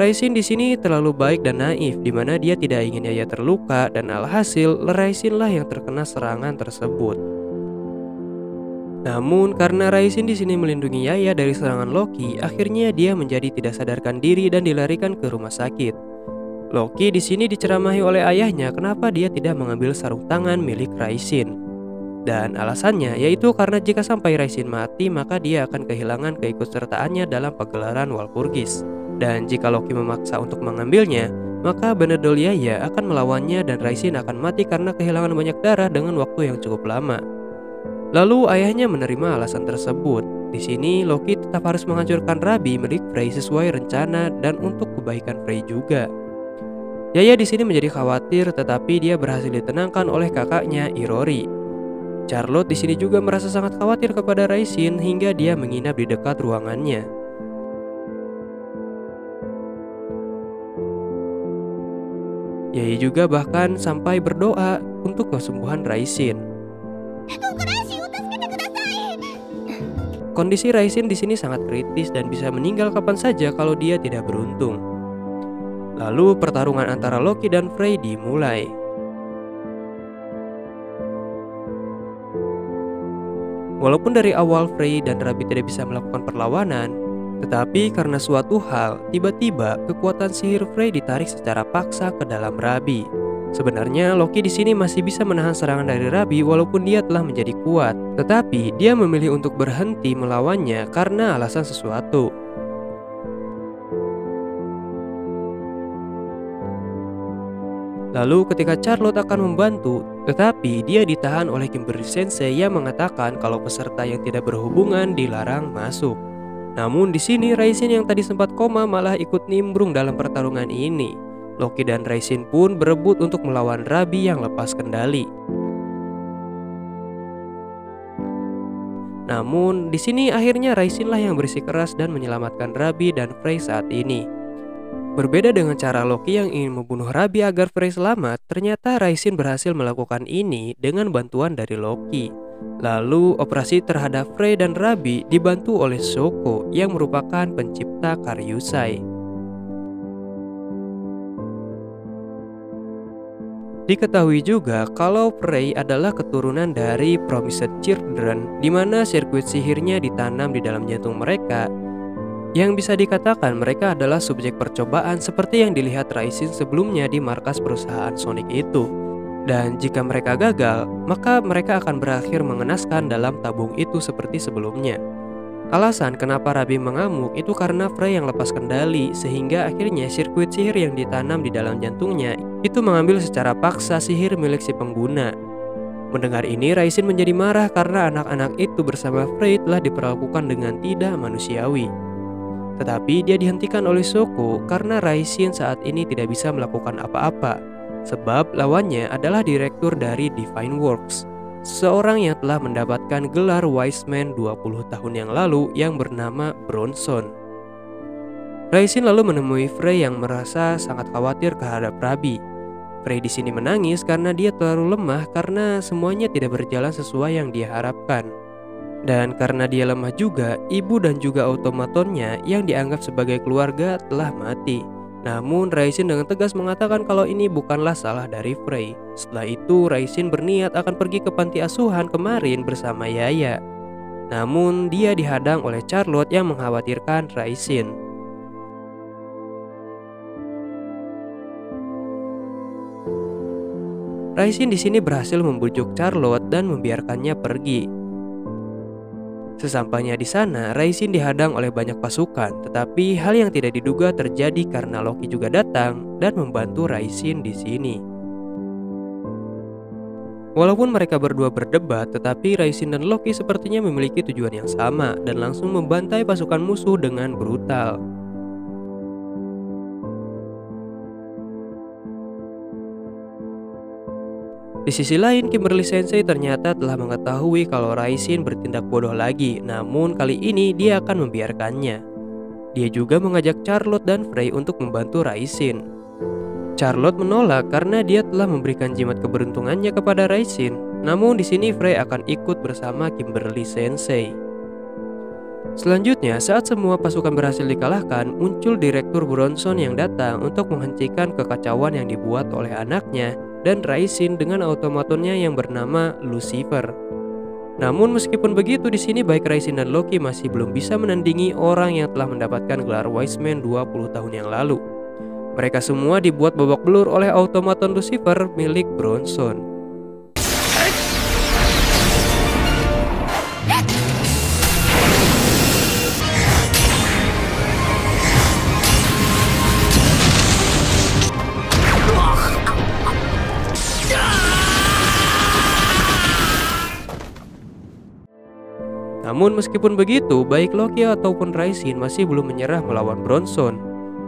Raisin di sini terlalu baik dan naif, di mana dia tidak ingin Yaya terluka dan alhasil Raisin lah yang terkena serangan tersebut. Namun karena Raisin di sini melindungi Yaya dari serangan Loki, akhirnya dia menjadi tidak sadarkan diri dan dilarikan ke rumah sakit. Loki di sini diceramahi oleh ayahnya kenapa dia tidak mengambil sarung tangan milik Raisin. Dan alasannya yaitu karena jika sampai Raisin mati maka dia akan kehilangan keikutsertaannya dalam pagelaran Walpurgis. Dan jika Loki memaksa untuk mengambilnya, maka Benedol Yaya akan melawannya dan Raisin akan mati karena kehilangan banyak darah dengan waktu yang cukup lama. Lalu ayahnya menerima alasan tersebut. Di sini Loki tetap harus menghancurkan Rabi milik Frey sesuai rencana dan untuk kebaikan Frey juga. Yaya di sini menjadi khawatir tetapi dia berhasil ditenangkan oleh kakaknya Irori. Charlotte di sini juga merasa sangat khawatir kepada Raisin hingga dia menginap di dekat ruangannya. Yaya juga bahkan sampai berdoa untuk kesembuhan Raisin. Kondisi Raisin di sini sangat kritis dan bisa meninggal kapan saja kalau dia tidak beruntung. Lalu pertarungan antara Loki dan Frey dimulai. Walaupun dari awal Frey dan Rabi tidak bisa melakukan perlawanan, tetapi karena suatu hal, tiba-tiba kekuatan sihir Frey ditarik secara paksa ke dalam Rabi. Sebenarnya Loki di sini masih bisa menahan serangan dari Rabi walaupun dia telah menjadi kuat, tetapi dia memilih untuk berhenti melawannya karena alasan sesuatu. Lalu ketika Charlotte akan membantu, tetapi dia ditahan oleh Kimberly Sensei yang mengatakan kalau peserta yang tidak berhubungan dilarang masuk. Namun di sini Raisin yang tadi sempat koma malah ikut nimbrung dalam pertarungan ini. Loki dan Raisin pun berebut untuk melawan Rabi yang lepas kendali. Namun, di sini akhirnya Raisin lah yang bersikeras dan menyelamatkan Rabi dan Frey saat ini. Berbeda dengan cara Loki yang ingin membunuh Rabi agar Frey selamat, ternyata Raisin berhasil melakukan ini dengan bantuan dari Loki. Lalu, operasi terhadap Frey dan Rabi dibantu oleh Shoko yang merupakan pencipta Karyusai. Diketahui juga kalau Frey adalah keturunan dari Promised Children, di mana sirkuit sihirnya ditanam di dalam jantung mereka, yang bisa dikatakan mereka adalah subjek percobaan seperti yang dilihat Raisin sebelumnya di markas perusahaan Sonic itu. Dan jika mereka gagal, maka mereka akan berakhir mengenaskan dalam tabung itu seperti sebelumnya. Alasan kenapa Rabi mengamuk itu karena Frey yang lepas kendali, sehingga akhirnya sirkuit sihir yang ditanam di dalam jantungnya itu mengambil secara paksa sihir milik si pengguna. Mendengar ini, Raisin menjadi marah karena anak-anak itu bersama Frey telah diperlakukan dengan tidak manusiawi. Tetapi dia dihentikan oleh Shoko karena Raisin saat ini tidak bisa melakukan apa-apa, sebab lawannya adalah direktur dari Divine Works, seorang yang telah mendapatkan gelar Wise Man 20 tahun yang lalu yang bernama Bronson. Raisin lalu menemui Frey yang merasa sangat khawatir terhadap Rabi. Frey di sini menangis karena dia terlalu lemah karena semuanya tidak berjalan sesuai yang dia harapkan. Dan karena dia lemah juga, ibu dan juga automatonnya yang dianggap sebagai keluarga telah mati. Namun Raisin dengan tegas mengatakan kalau ini bukanlah salah dari Frey. Setelah itu Raisin berniat akan pergi ke panti asuhan kemarin bersama Yaya. Namun dia dihadang oleh Charlotte yang mengkhawatirkan Raisin. Raisin di sini berhasil membujuk Charlotte dan membiarkannya pergi. Sesampainya di sana, Raisin dihadang oleh banyak pasukan, tetapi hal yang tidak diduga terjadi karena Loki juga datang dan membantu Raisin di sini. Walaupun mereka berdua berdebat, tetapi Raisin dan Loki sepertinya memiliki tujuan yang sama dan langsung membantai pasukan musuh dengan brutal. Di sisi lain, Kimberly Sensei ternyata telah mengetahui kalau Raisin bertindak bodoh lagi, namun kali ini dia akan membiarkannya. Dia juga mengajak Charlotte dan Frey untuk membantu Raisin. Charlotte menolak karena dia telah memberikan jimat keberuntungannya kepada Raisin. Namun di sini Frey akan ikut bersama Kimberly Sensei. Selanjutnya, saat semua pasukan berhasil dikalahkan, muncul Direktur Bronson yang datang untuk menghentikan kekacauan yang dibuat oleh anaknya dan Raisin dengan automatonnya yang bernama Lucifer. Namun meskipun begitu, di sini baik Raisin dan Loki masih belum bisa menandingi orang yang telah mendapatkan gelar Wise Man 20 tahun yang lalu. Mereka semua dibuat babak belur oleh automaton Lucifer milik Bronson. Namun meskipun begitu, baik Loki ataupun Raisin masih belum menyerah melawan Bronson.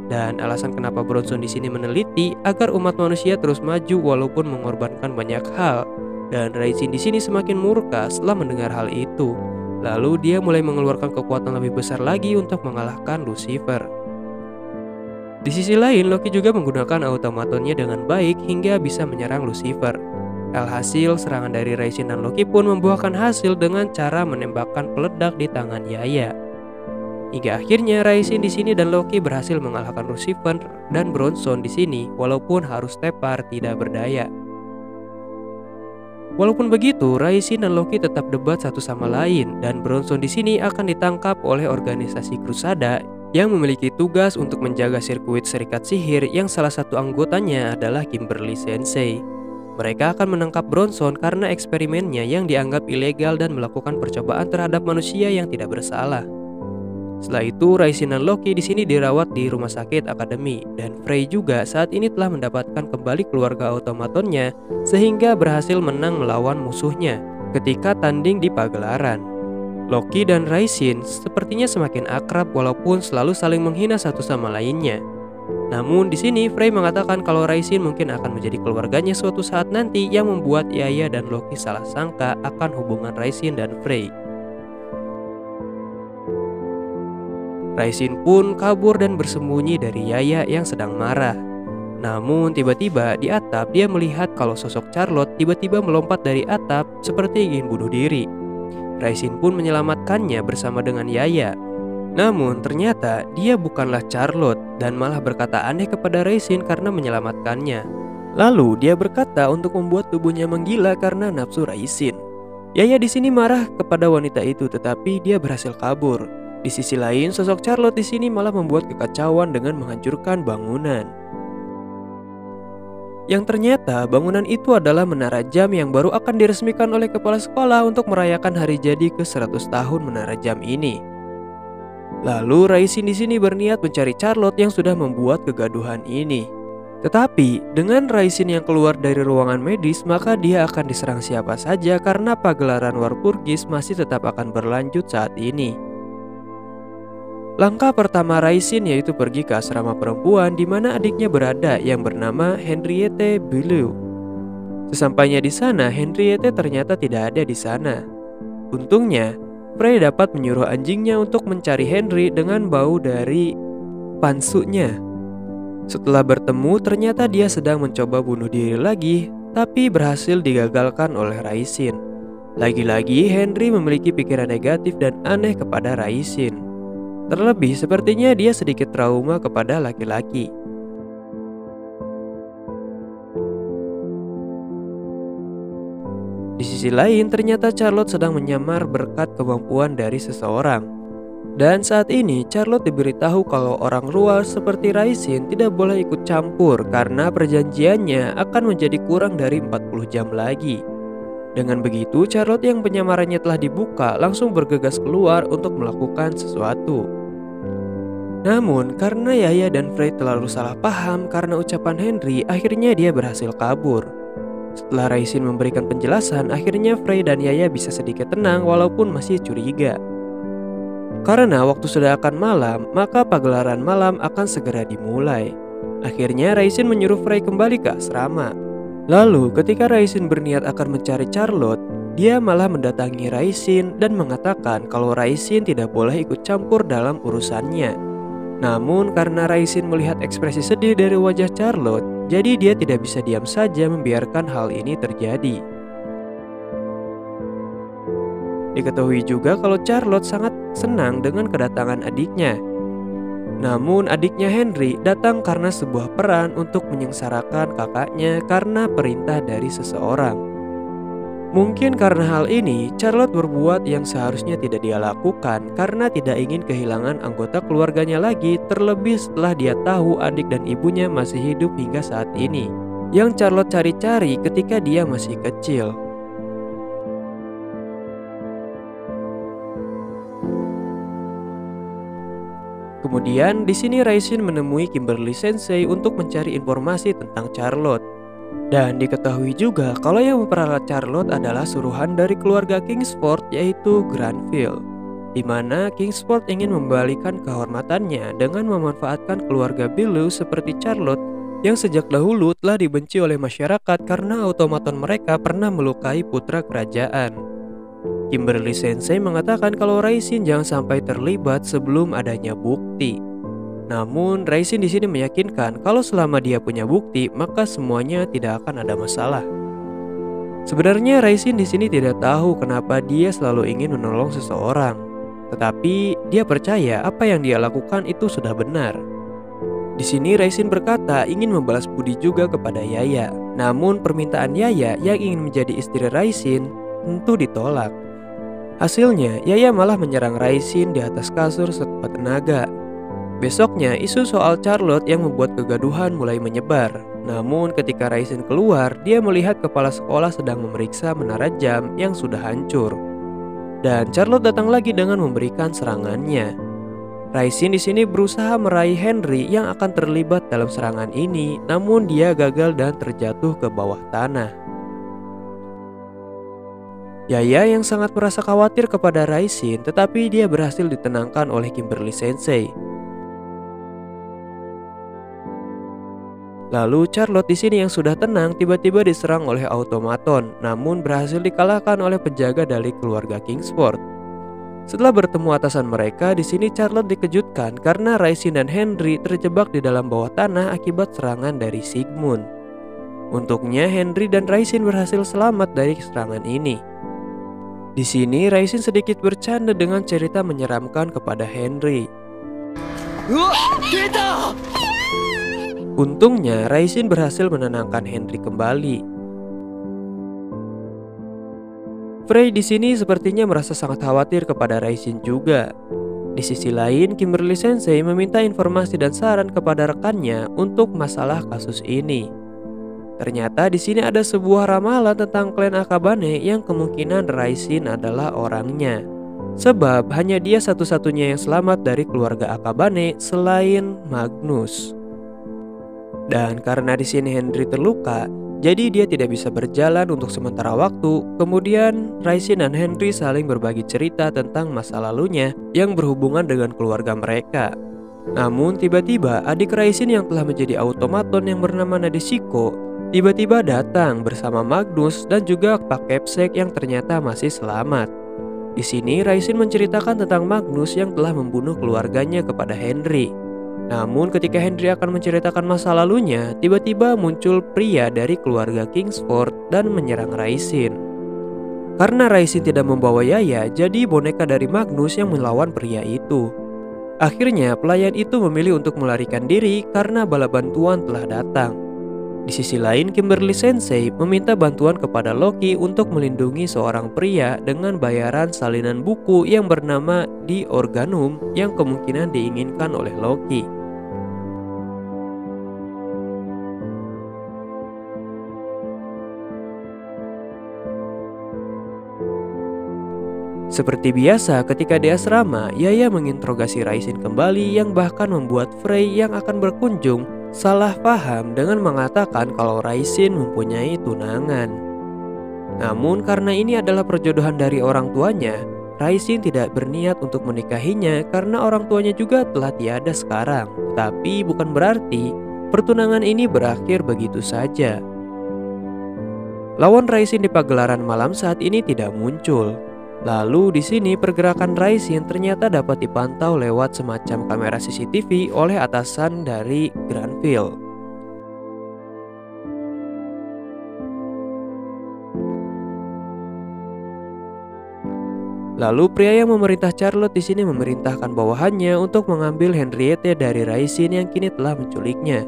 Dan alasan kenapa Bronson di sini meneliti agar umat manusia terus maju walaupun mengorbankan banyak hal. Dan Raisin di sini semakin murka setelah mendengar hal itu. Lalu dia mulai mengeluarkan kekuatan lebih besar lagi untuk mengalahkan Lucifer. Di sisi lain, Loki juga menggunakan automatonnya dengan baik hingga bisa menyerang Lucifer. Alhasil, serangan dari Raisin dan Loki pun membuahkan hasil dengan cara menembakkan peledak di tangan Yaya. Hingga akhirnya Raisin di sini dan Loki berhasil mengalahkan Lucifer dan Bronson di sini, walaupun harus tepar tidak berdaya. Walaupun begitu, Raisin dan Loki tetap debat satu sama lain, dan Bronson di sini akan ditangkap oleh organisasi Crusada yang memiliki tugas untuk menjaga sirkuit serikat sihir yang salah satu anggotanya adalah Kimberly Sensei. Mereka akan menangkap Bronson karena eksperimennya yang dianggap ilegal dan melakukan percobaan terhadap manusia yang tidak bersalah. Setelah itu, Raisin dan Loki di sini dirawat di rumah sakit akademi, dan Frey juga saat ini telah mendapatkan kembali keluarga automatonnya sehingga berhasil menang melawan musuhnya ketika tanding di pagelaran. Loki dan Raisin sepertinya semakin akrab walaupun selalu saling menghina satu sama lainnya. Namun di sini Frey mengatakan kalau Raisin mungkin akan menjadi keluarganya suatu saat nanti, yang membuat Yaya dan Loki salah sangka akan hubungan Raisin dan Frey. Raisin pun kabur dan bersembunyi dari Yaya yang sedang marah. Namun tiba-tiba di atap dia melihat kalau sosok Charlotte tiba-tiba melompat dari atap seperti ingin bunuh diri. Raisin pun menyelamatkannya bersama dengan Yaya. Namun ternyata dia bukanlah Charlotte dan malah berkata aneh kepada Raisin karena menyelamatkannya. Lalu dia berkata untuk membuat tubuhnya menggila karena nafsu Raisin. Yaya di sini marah kepada wanita itu, tetapi dia berhasil kabur. Di sisi lain, sosok Charlotte di sini malah membuat kekacauan dengan menghancurkan bangunan. Yang ternyata bangunan itu adalah menara jam yang baru akan diresmikan oleh kepala sekolah untuk merayakan hari jadi ke-100 tahun menara jam ini. Lalu Raisin di sini berniat mencari Charlotte yang sudah membuat kegaduhan ini. Tetapi dengan Raisin yang keluar dari ruangan medis, maka dia akan diserang siapa saja karena pagelaran Walpurgis masih tetap akan berlanjut saat ini. Langkah pertama Raisin yaitu pergi ke asrama perempuan di mana adiknya berada yang bernama Henriette Beaulieu. Sesampainya di sana, Henriette ternyata tidak ada di sana. Untungnya, Frey dapat menyuruh anjingnya untuk mencari Henry dengan bau dari pansunya. Setelah bertemu, ternyata dia sedang mencoba bunuh diri lagi, tapi berhasil digagalkan oleh Raisin. Lagi-lagi Henry memiliki pikiran negatif dan aneh kepada Raisin. Terlebih sepertinya dia sedikit trauma kepada laki-laki. Di sisi lain, ternyata Charlotte sedang menyamar berkat kemampuan dari seseorang. Dan saat ini Charlotte diberitahu kalau orang luar seperti Raisin tidak boleh ikut campur karena perjanjiannya akan menjadi kurang dari 40 jam lagi. Dengan begitu, Charlotte yang penyamarannya telah dibuka langsung bergegas keluar untuk melakukan sesuatu. Namun, karena Yaya dan Frey terlalu salah paham karena ucapan Henry, akhirnya dia berhasil kabur. Setelah Raisin memberikan penjelasan, akhirnya Frey dan Yaya bisa sedikit tenang walaupun masih curiga. Karena waktu sudah akan malam, maka pagelaran malam akan segera dimulai. Akhirnya Raisin menyuruh Frey kembali ke asrama. Lalu ketika Raisin berniat akan mencari Charlotte, dia malah mendatangi Raisin dan mengatakan kalau Raisin tidak boleh ikut campur dalam urusannya. Namun karena Raisin melihat ekspresi sedih dari wajah Charlotte, jadi dia tidak bisa diam saja membiarkan hal ini terjadi. Diketahui juga kalau Charlotte sangat senang dengan kedatangan adiknya. Namun adiknya Henry datang karena sebuah peran untuk menyengsarakan kakaknya karena perintah dari seseorang. Mungkin karena hal ini, Charlotte berbuat yang seharusnya tidak dia lakukan karena tidak ingin kehilangan anggota keluarganya lagi, terlebih setelah dia tahu adik dan ibunya masih hidup hingga saat ini, yang Charlotte cari-cari ketika dia masih kecil. Kemudian di sini Raisin menemui Kimberly Sensei untuk mencari informasi tentang Charlotte. Dan diketahui juga kalau yang memperalat Charlotte adalah suruhan dari keluarga Kingsford yaitu Granville, di mana Kingsford ingin membalikan kehormatannya dengan memanfaatkan keluarga Beaulieu seperti Charlotte yang sejak dahulu telah dibenci oleh masyarakat karena otomaton mereka pernah melukai putra kerajaan. Kimberly Sensei mengatakan kalau Raisin jangan sampai terlibat sebelum adanya bukti. Namun Raisin di sini meyakinkan kalau selama dia punya bukti, maka semuanya tidak akan ada masalah. Sebenarnya Raisin di sini tidak tahu kenapa dia selalu ingin menolong seseorang, tetapi dia percaya apa yang dia lakukan itu sudah benar. Di sini Raisin berkata ingin membalas budi juga kepada Yaya. Namun permintaan Yaya yang ingin menjadi istri Raisin tentu ditolak. Hasilnya, Yaya malah menyerang Raisin di atas kasur sekuat tenaga. Besoknya, isu soal Charlotte yang membuat kegaduhan mulai menyebar. Namun ketika Raisin keluar, dia melihat kepala sekolah sedang memeriksa menara jam yang sudah hancur. Dan Charlotte datang lagi dengan memberikan serangannya. Raisin di sini berusaha meraih Henry yang akan terlibat dalam serangan ini, namun dia gagal dan terjatuh ke bawah tanah. Yaya yang sangat merasa khawatir kepada Raisin, tetapi dia berhasil ditenangkan oleh Kimberly Sensei. Lalu Charlotte di sini yang sudah tenang tiba-tiba diserang oleh automaton, namun berhasil dikalahkan oleh penjaga dari keluarga Kingsford. Setelah bertemu atasan mereka, di sini Charlotte dikejutkan karena Raisin dan Henry terjebak di dalam bawah tanah akibat serangan dari Sigmund. Untungnya Henry dan Raisin berhasil selamat dari serangan ini. Di sini Raisin sedikit bercanda dengan cerita menyeramkan kepada Henry. Untungnya Raisin berhasil menenangkan Henry kembali. Frey di sini sepertinya merasa sangat khawatir kepada Raisin juga. Di sisi lain, Kimberly Sensei meminta informasi dan saran kepada rekannya untuk masalah kasus ini. Ternyata di sini ada sebuah ramalan tentang klan Akabane yang kemungkinan Raisin adalah orangnya. Sebab hanya dia satu-satunya yang selamat dari keluarga Akabane selain Magnus. Dan karena di sini Henry terluka, jadi dia tidak bisa berjalan untuk sementara waktu. Kemudian Raisin dan Henry saling berbagi cerita tentang masa lalunya yang berhubungan dengan keluarga mereka. Namun tiba-tiba adik Raisin yang telah menjadi automaton yang bernama Nadeshiko tiba-tiba datang bersama Magnus dan juga Pak Kepsek yang ternyata masih selamat. Di sini Raisin menceritakan tentang Magnus yang telah membunuh keluarganya kepada Henry. Namun ketika Henry akan menceritakan masa lalunya, tiba-tiba muncul pria dari keluarga Kingsford dan menyerang Raisin. Karena Raisin tidak membawa Yaya, jadi boneka dari Magnus yang melawan pria itu. Akhirnya pelayan itu memilih untuk melarikan diri karena bala bantuan telah datang. Di sisi lain, Kimberly Sensei meminta bantuan kepada Loki untuk melindungi seorang pria dengan bayaran salinan buku yang bernama The Organum yang kemungkinan diinginkan oleh Loki. Seperti biasa, ketika di asrama, Yaya menginterogasi Raisin kembali yang bahkan membuat Frey yang akan berkunjung salah paham dengan mengatakan kalau Raisin mempunyai tunangan. Namun karena ini adalah perjodohan dari orang tuanya, Raisin tidak berniat untuk menikahinya karena orang tuanya juga telah tiada sekarang. Tapi bukan berarti pertunangan ini berakhir begitu saja. Lawan Raisin di pagelaran malam saat ini tidak muncul. Lalu di sini pergerakan Raisin ternyata dapat dipantau lewat semacam kamera CCTV oleh atasan dari Granville. Lalu pria yang memerintah Charlotte di sini memerintahkan bawahannya untuk mengambil Henriette dari Raisin yang kini telah menculiknya.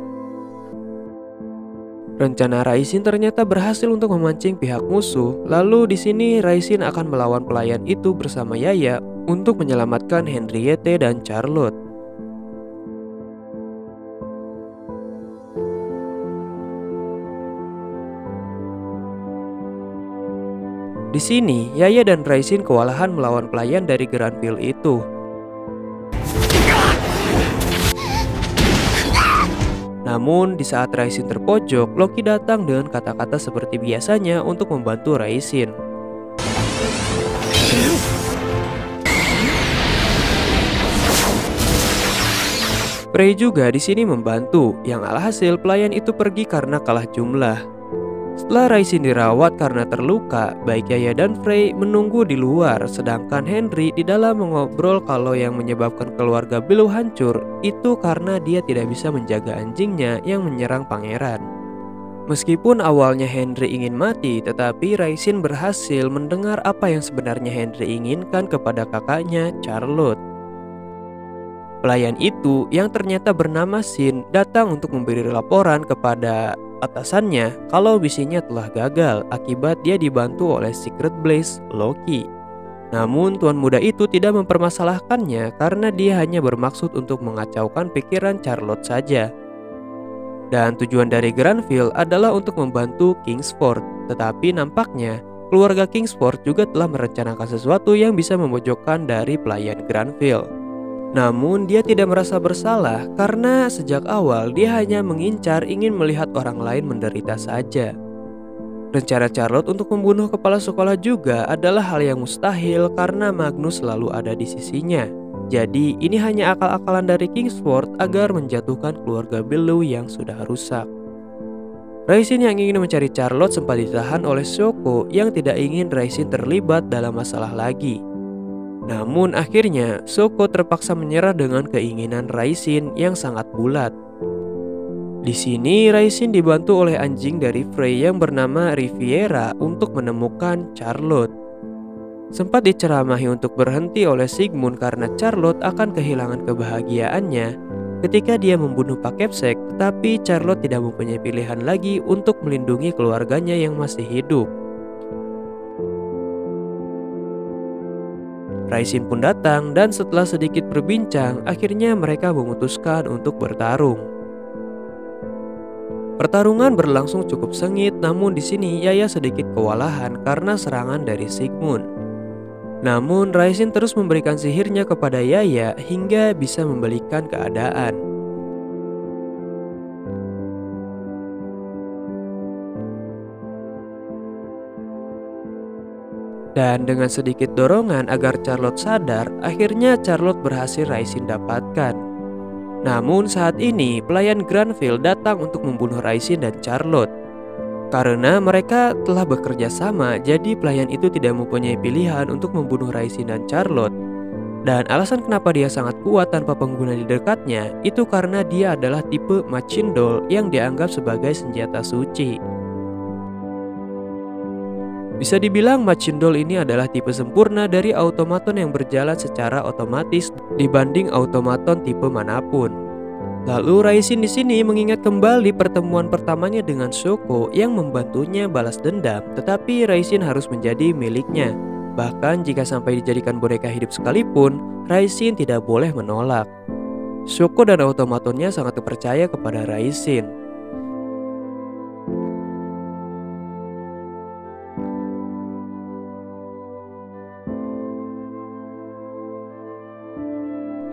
Rencana Raisin ternyata berhasil untuk memancing pihak musuh. Lalu di sini Raisin akan melawan pelayan itu bersama Yaya untuk menyelamatkan Henriette dan Charlotte. Di sini Yaya dan Raisin kewalahan melawan pelayan dari Granville itu. Namun di saat Raisin terpojok, Loki datang dengan kata-kata seperti biasanya untuk membantu Raisin. Frey juga di sini membantu, yang alhasil pelayan itu pergi karena kalah jumlah. Setelah Raisin dirawat karena terluka, baik Yaya dan Frey menunggu di luar, sedangkan Henry di dalam mengobrol kalau yang menyebabkan keluarga Below hancur itu karena dia tidak bisa menjaga anjingnya yang menyerang pangeran. Meskipun awalnya Henry ingin mati, tetapi Raisin berhasil mendengar apa yang sebenarnya Henry inginkan kepada kakaknya, Charlotte. Pelayan itu yang ternyata bernama Shin datang untuk memberi laporan kepada atasannya kalau misinya telah gagal akibat dia dibantu oleh Secret Blaze Loki. Namun tuan muda itu tidak mempermasalahkannya karena dia hanya bermaksud untuk mengacaukan pikiran Charlotte saja. Dan tujuan dari Granville adalah untuk membantu Kingsford. Tetapi nampaknya keluarga Kingsford juga telah merencanakan sesuatu yang bisa memojokkan dari pelayan Granville. Namun dia tidak merasa bersalah karena sejak awal dia hanya mengincar ingin melihat orang lain menderita saja. Rencana Charlotte untuk membunuh kepala sekolah juga adalah hal yang mustahil karena Magnus selalu ada di sisinya. Jadi ini hanya akal-akalan dari Kingsford agar menjatuhkan keluarga Below yang sudah rusak. Raisin yang ingin mencari Charlotte sempat ditahan oleh Shoko yang tidak ingin Raisin terlibat dalam masalah lagi. Namun akhirnya Shoko terpaksa menyerah dengan keinginan Raisin yang sangat bulat. Di sini Raisin dibantu oleh anjing dari Frey yang bernama Riviera untuk menemukan Charlotte. Sempat diceramahi untuk berhenti oleh Sigmund karena Charlotte akan kehilangan kebahagiaannya ketika dia membunuh Pak Kepsek, tetapi Charlotte tidak mempunyai pilihan lagi untuk melindungi keluarganya yang masih hidup. Raisin pun datang dan setelah sedikit berbincang, akhirnya mereka memutuskan untuk bertarung. Pertarungan berlangsung cukup sengit, namun di sini Yaya sedikit kewalahan karena serangan dari Sigmund. Namun Raisin terus memberikan sihirnya kepada Yaya hingga bisa membalikan keadaan. Dan dengan sedikit dorongan agar Charlotte sadar, akhirnya Charlotte berhasil Raisin dapatkan. Namun saat ini pelayan Granville datang untuk membunuh Raisin dan Charlotte. Karena mereka telah bekerja sama, jadi pelayan itu tidak mempunyai pilihan untuk membunuh Raisin dan Charlotte. Dan alasan kenapa dia sangat kuat tanpa pengguna di dekatnya itu karena dia adalah tipe Macindol yang dianggap sebagai senjata suci. Bisa dibilang Macindol ini adalah tipe sempurna dari automaton yang berjalan secara otomatis dibanding automaton tipe manapun. Lalu Raisin di sini mengingat kembali pertemuan pertamanya dengan Shoko yang membantunya balas dendam, tetapi Raisin harus menjadi miliknya. Bahkan jika sampai dijadikan boneka hidup sekalipun, Raisin tidak boleh menolak. Shoko dan automatonnya sangat percaya kepada Raisin.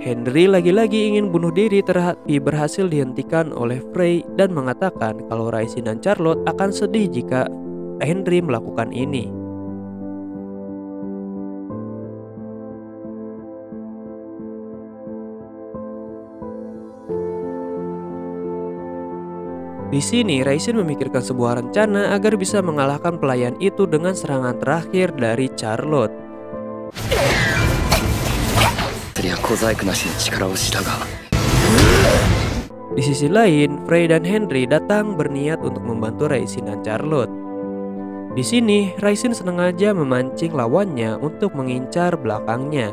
Henry lagi-lagi ingin bunuh diri tetapi berhasil dihentikan oleh Frey dan mengatakan kalau Raisin dan Charlotte akan sedih jika Henry melakukan ini. Di sini Raisin memikirkan sebuah rencana agar bisa mengalahkan pelayan itu dengan serangan terakhir dari Charlotte. Di sisi lain, Frey dan Henry datang berniat untuk membantu Raisin dan Charlotte. Di sini, Raisin sengaja memancing lawannya untuk mengincar belakangnya,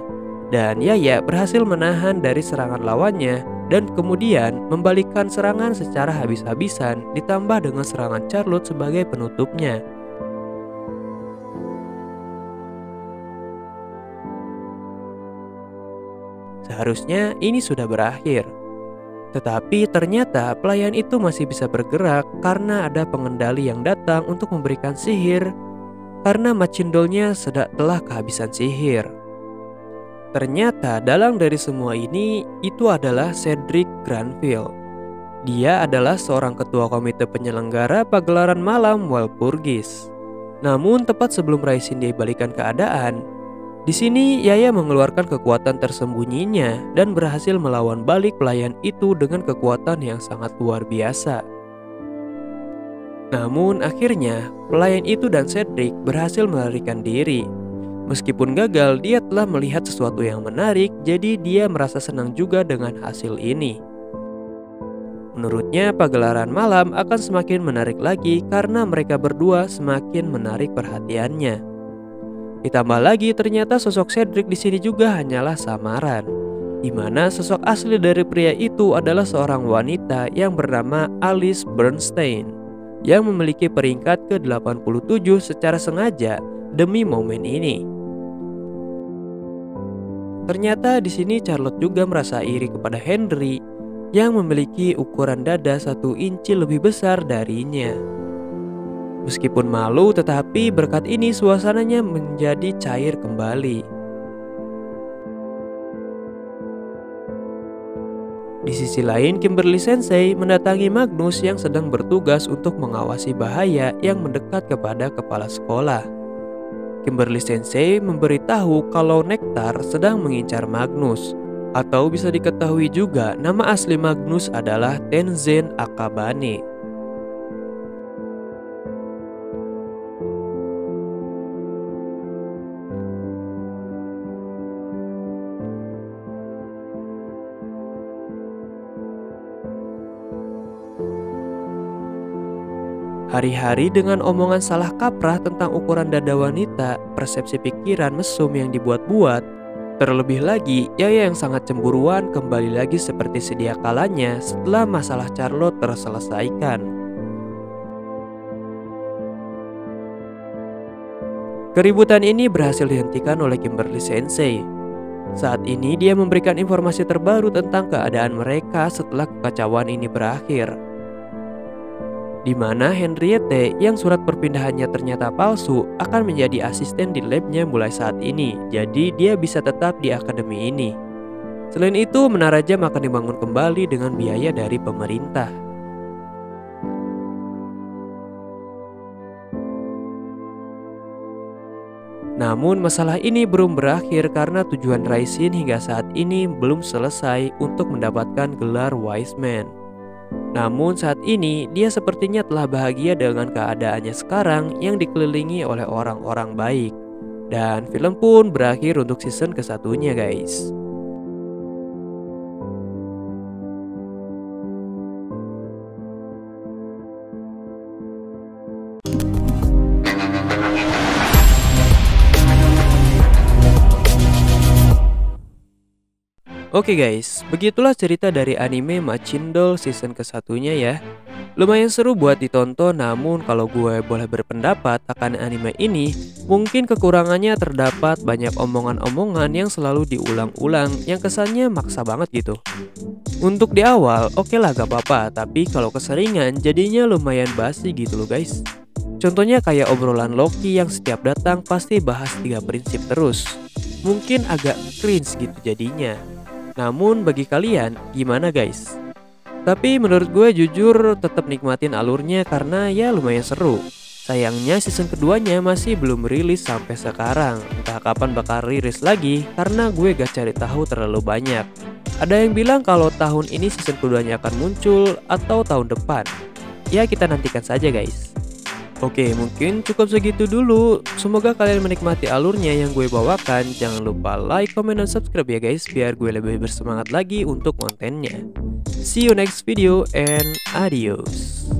dan Yaya berhasil menahan dari serangan lawannya dan kemudian membalikkan serangan secara habis-habisan ditambah dengan serangan Charlotte sebagai penutupnya. Seharusnya ini sudah berakhir. Tetapi ternyata pelayan itu masih bisa bergerak karena ada pengendali yang datang untuk memberikan sihir karena Macindolnya telah kehabisan sihir. Ternyata dalang dari semua ini itu adalah Cedric Granville. Dia adalah seorang ketua komite penyelenggara pagelaran malam Walpurgis. Namun tepat sebelum Raisin dibalikan keadaan, di sini Yaya mengeluarkan kekuatan tersembunyinya dan berhasil melawan balik pelayan itu dengan kekuatan yang sangat luar biasa. Namun akhirnya pelayan itu dan Cedric berhasil melarikan diri. Meskipun gagal, dia telah melihat sesuatu yang menarik, jadi dia merasa senang juga dengan hasil ini. Menurutnya pagelaran malam akan semakin menarik lagi karena mereka berdua semakin menarik perhatiannya. Ditambah lagi ternyata sosok Cedric di sini juga hanyalah samaran, di mana sosok asli dari pria itu adalah seorang wanita yang bernama Alice Bernstein yang memiliki peringkat ke-87 secara sengaja demi momen ini. Ternyata di sini Charlotte juga merasa iri kepada Henry yang memiliki ukuran dada 1 inci lebih besar darinya. Meskipun malu, tetapi berkat ini suasananya menjadi cair kembali. Di sisi lain, Kimberly Sensei mendatangi Magnus yang sedang bertugas untuk mengawasi bahaya yang mendekat kepada kepala sekolah. Kimberly Sensei memberitahu kalau Nektar sedang mengincar Magnus, atau bisa diketahui juga nama asli Magnus adalah Tenzen Akabane. Hari-hari dengan omongan salah kaprah tentang ukuran dada wanita, persepsi pikiran mesum yang dibuat-buat. Terlebih lagi, Yaya yang sangat cemburuan kembali lagi seperti sedia kalanya setelah masalah Charlotte terselesaikan. Keributan ini berhasil dihentikan oleh Kimberly Sensei. Saat ini dia memberikan informasi terbaru tentang keadaan mereka setelah kekacauan ini berakhir, di mana Henriette yang surat perpindahannya ternyata palsu akan menjadi asisten di labnya mulai saat ini, jadi dia bisa tetap di akademi ini. Selain itu, Menara Jam akan dibangun kembali dengan biaya dari pemerintah. Namun masalah ini belum berakhir karena tujuan Raisin hingga saat ini belum selesai untuk mendapatkan gelar Wise Man. Namun saat ini dia sepertinya telah bahagia dengan keadaannya sekarang yang dikelilingi oleh orang-orang baik. Dan film pun berakhir untuk season ke-1-nya guys. Oke guys, begitulah cerita dari anime Machin Doll season ke-1-nya ya. Lumayan seru buat ditonton, namun kalau gue boleh berpendapat akan anime ini, mungkin kekurangannya terdapat banyak omongan-omongan yang selalu diulang-ulang yang kesannya maksa banget gitu. Untuk di awal, oke lah gak apa-apa, tapi kalau keseringan jadinya lumayan basi gitu loh guys. Contohnya kayak obrolan Loki yang setiap datang pasti bahas 3 prinsip terus. Mungkin agak cringe gitu jadinya. Namun bagi kalian, gimana guys? Tapi menurut gue jujur tetap nikmatin alurnya karena ya lumayan seru. Sayangnya season keduanya masih belum rilis sampai sekarang. Entah kapan bakal rilis lagi karena gue gak cari tahu terlalu banyak. Ada yang bilang kalau tahun ini season keduanya akan muncul atau tahun depan. Ya kita nantikan saja guys. Oke, mungkin cukup segitu dulu. Semoga kalian menikmati alurnya yang gue bawakan. Jangan lupa like, comment, dan subscribe ya guys, biar gue lebih bersemangat lagi untuk kontennya. See you next video and adios.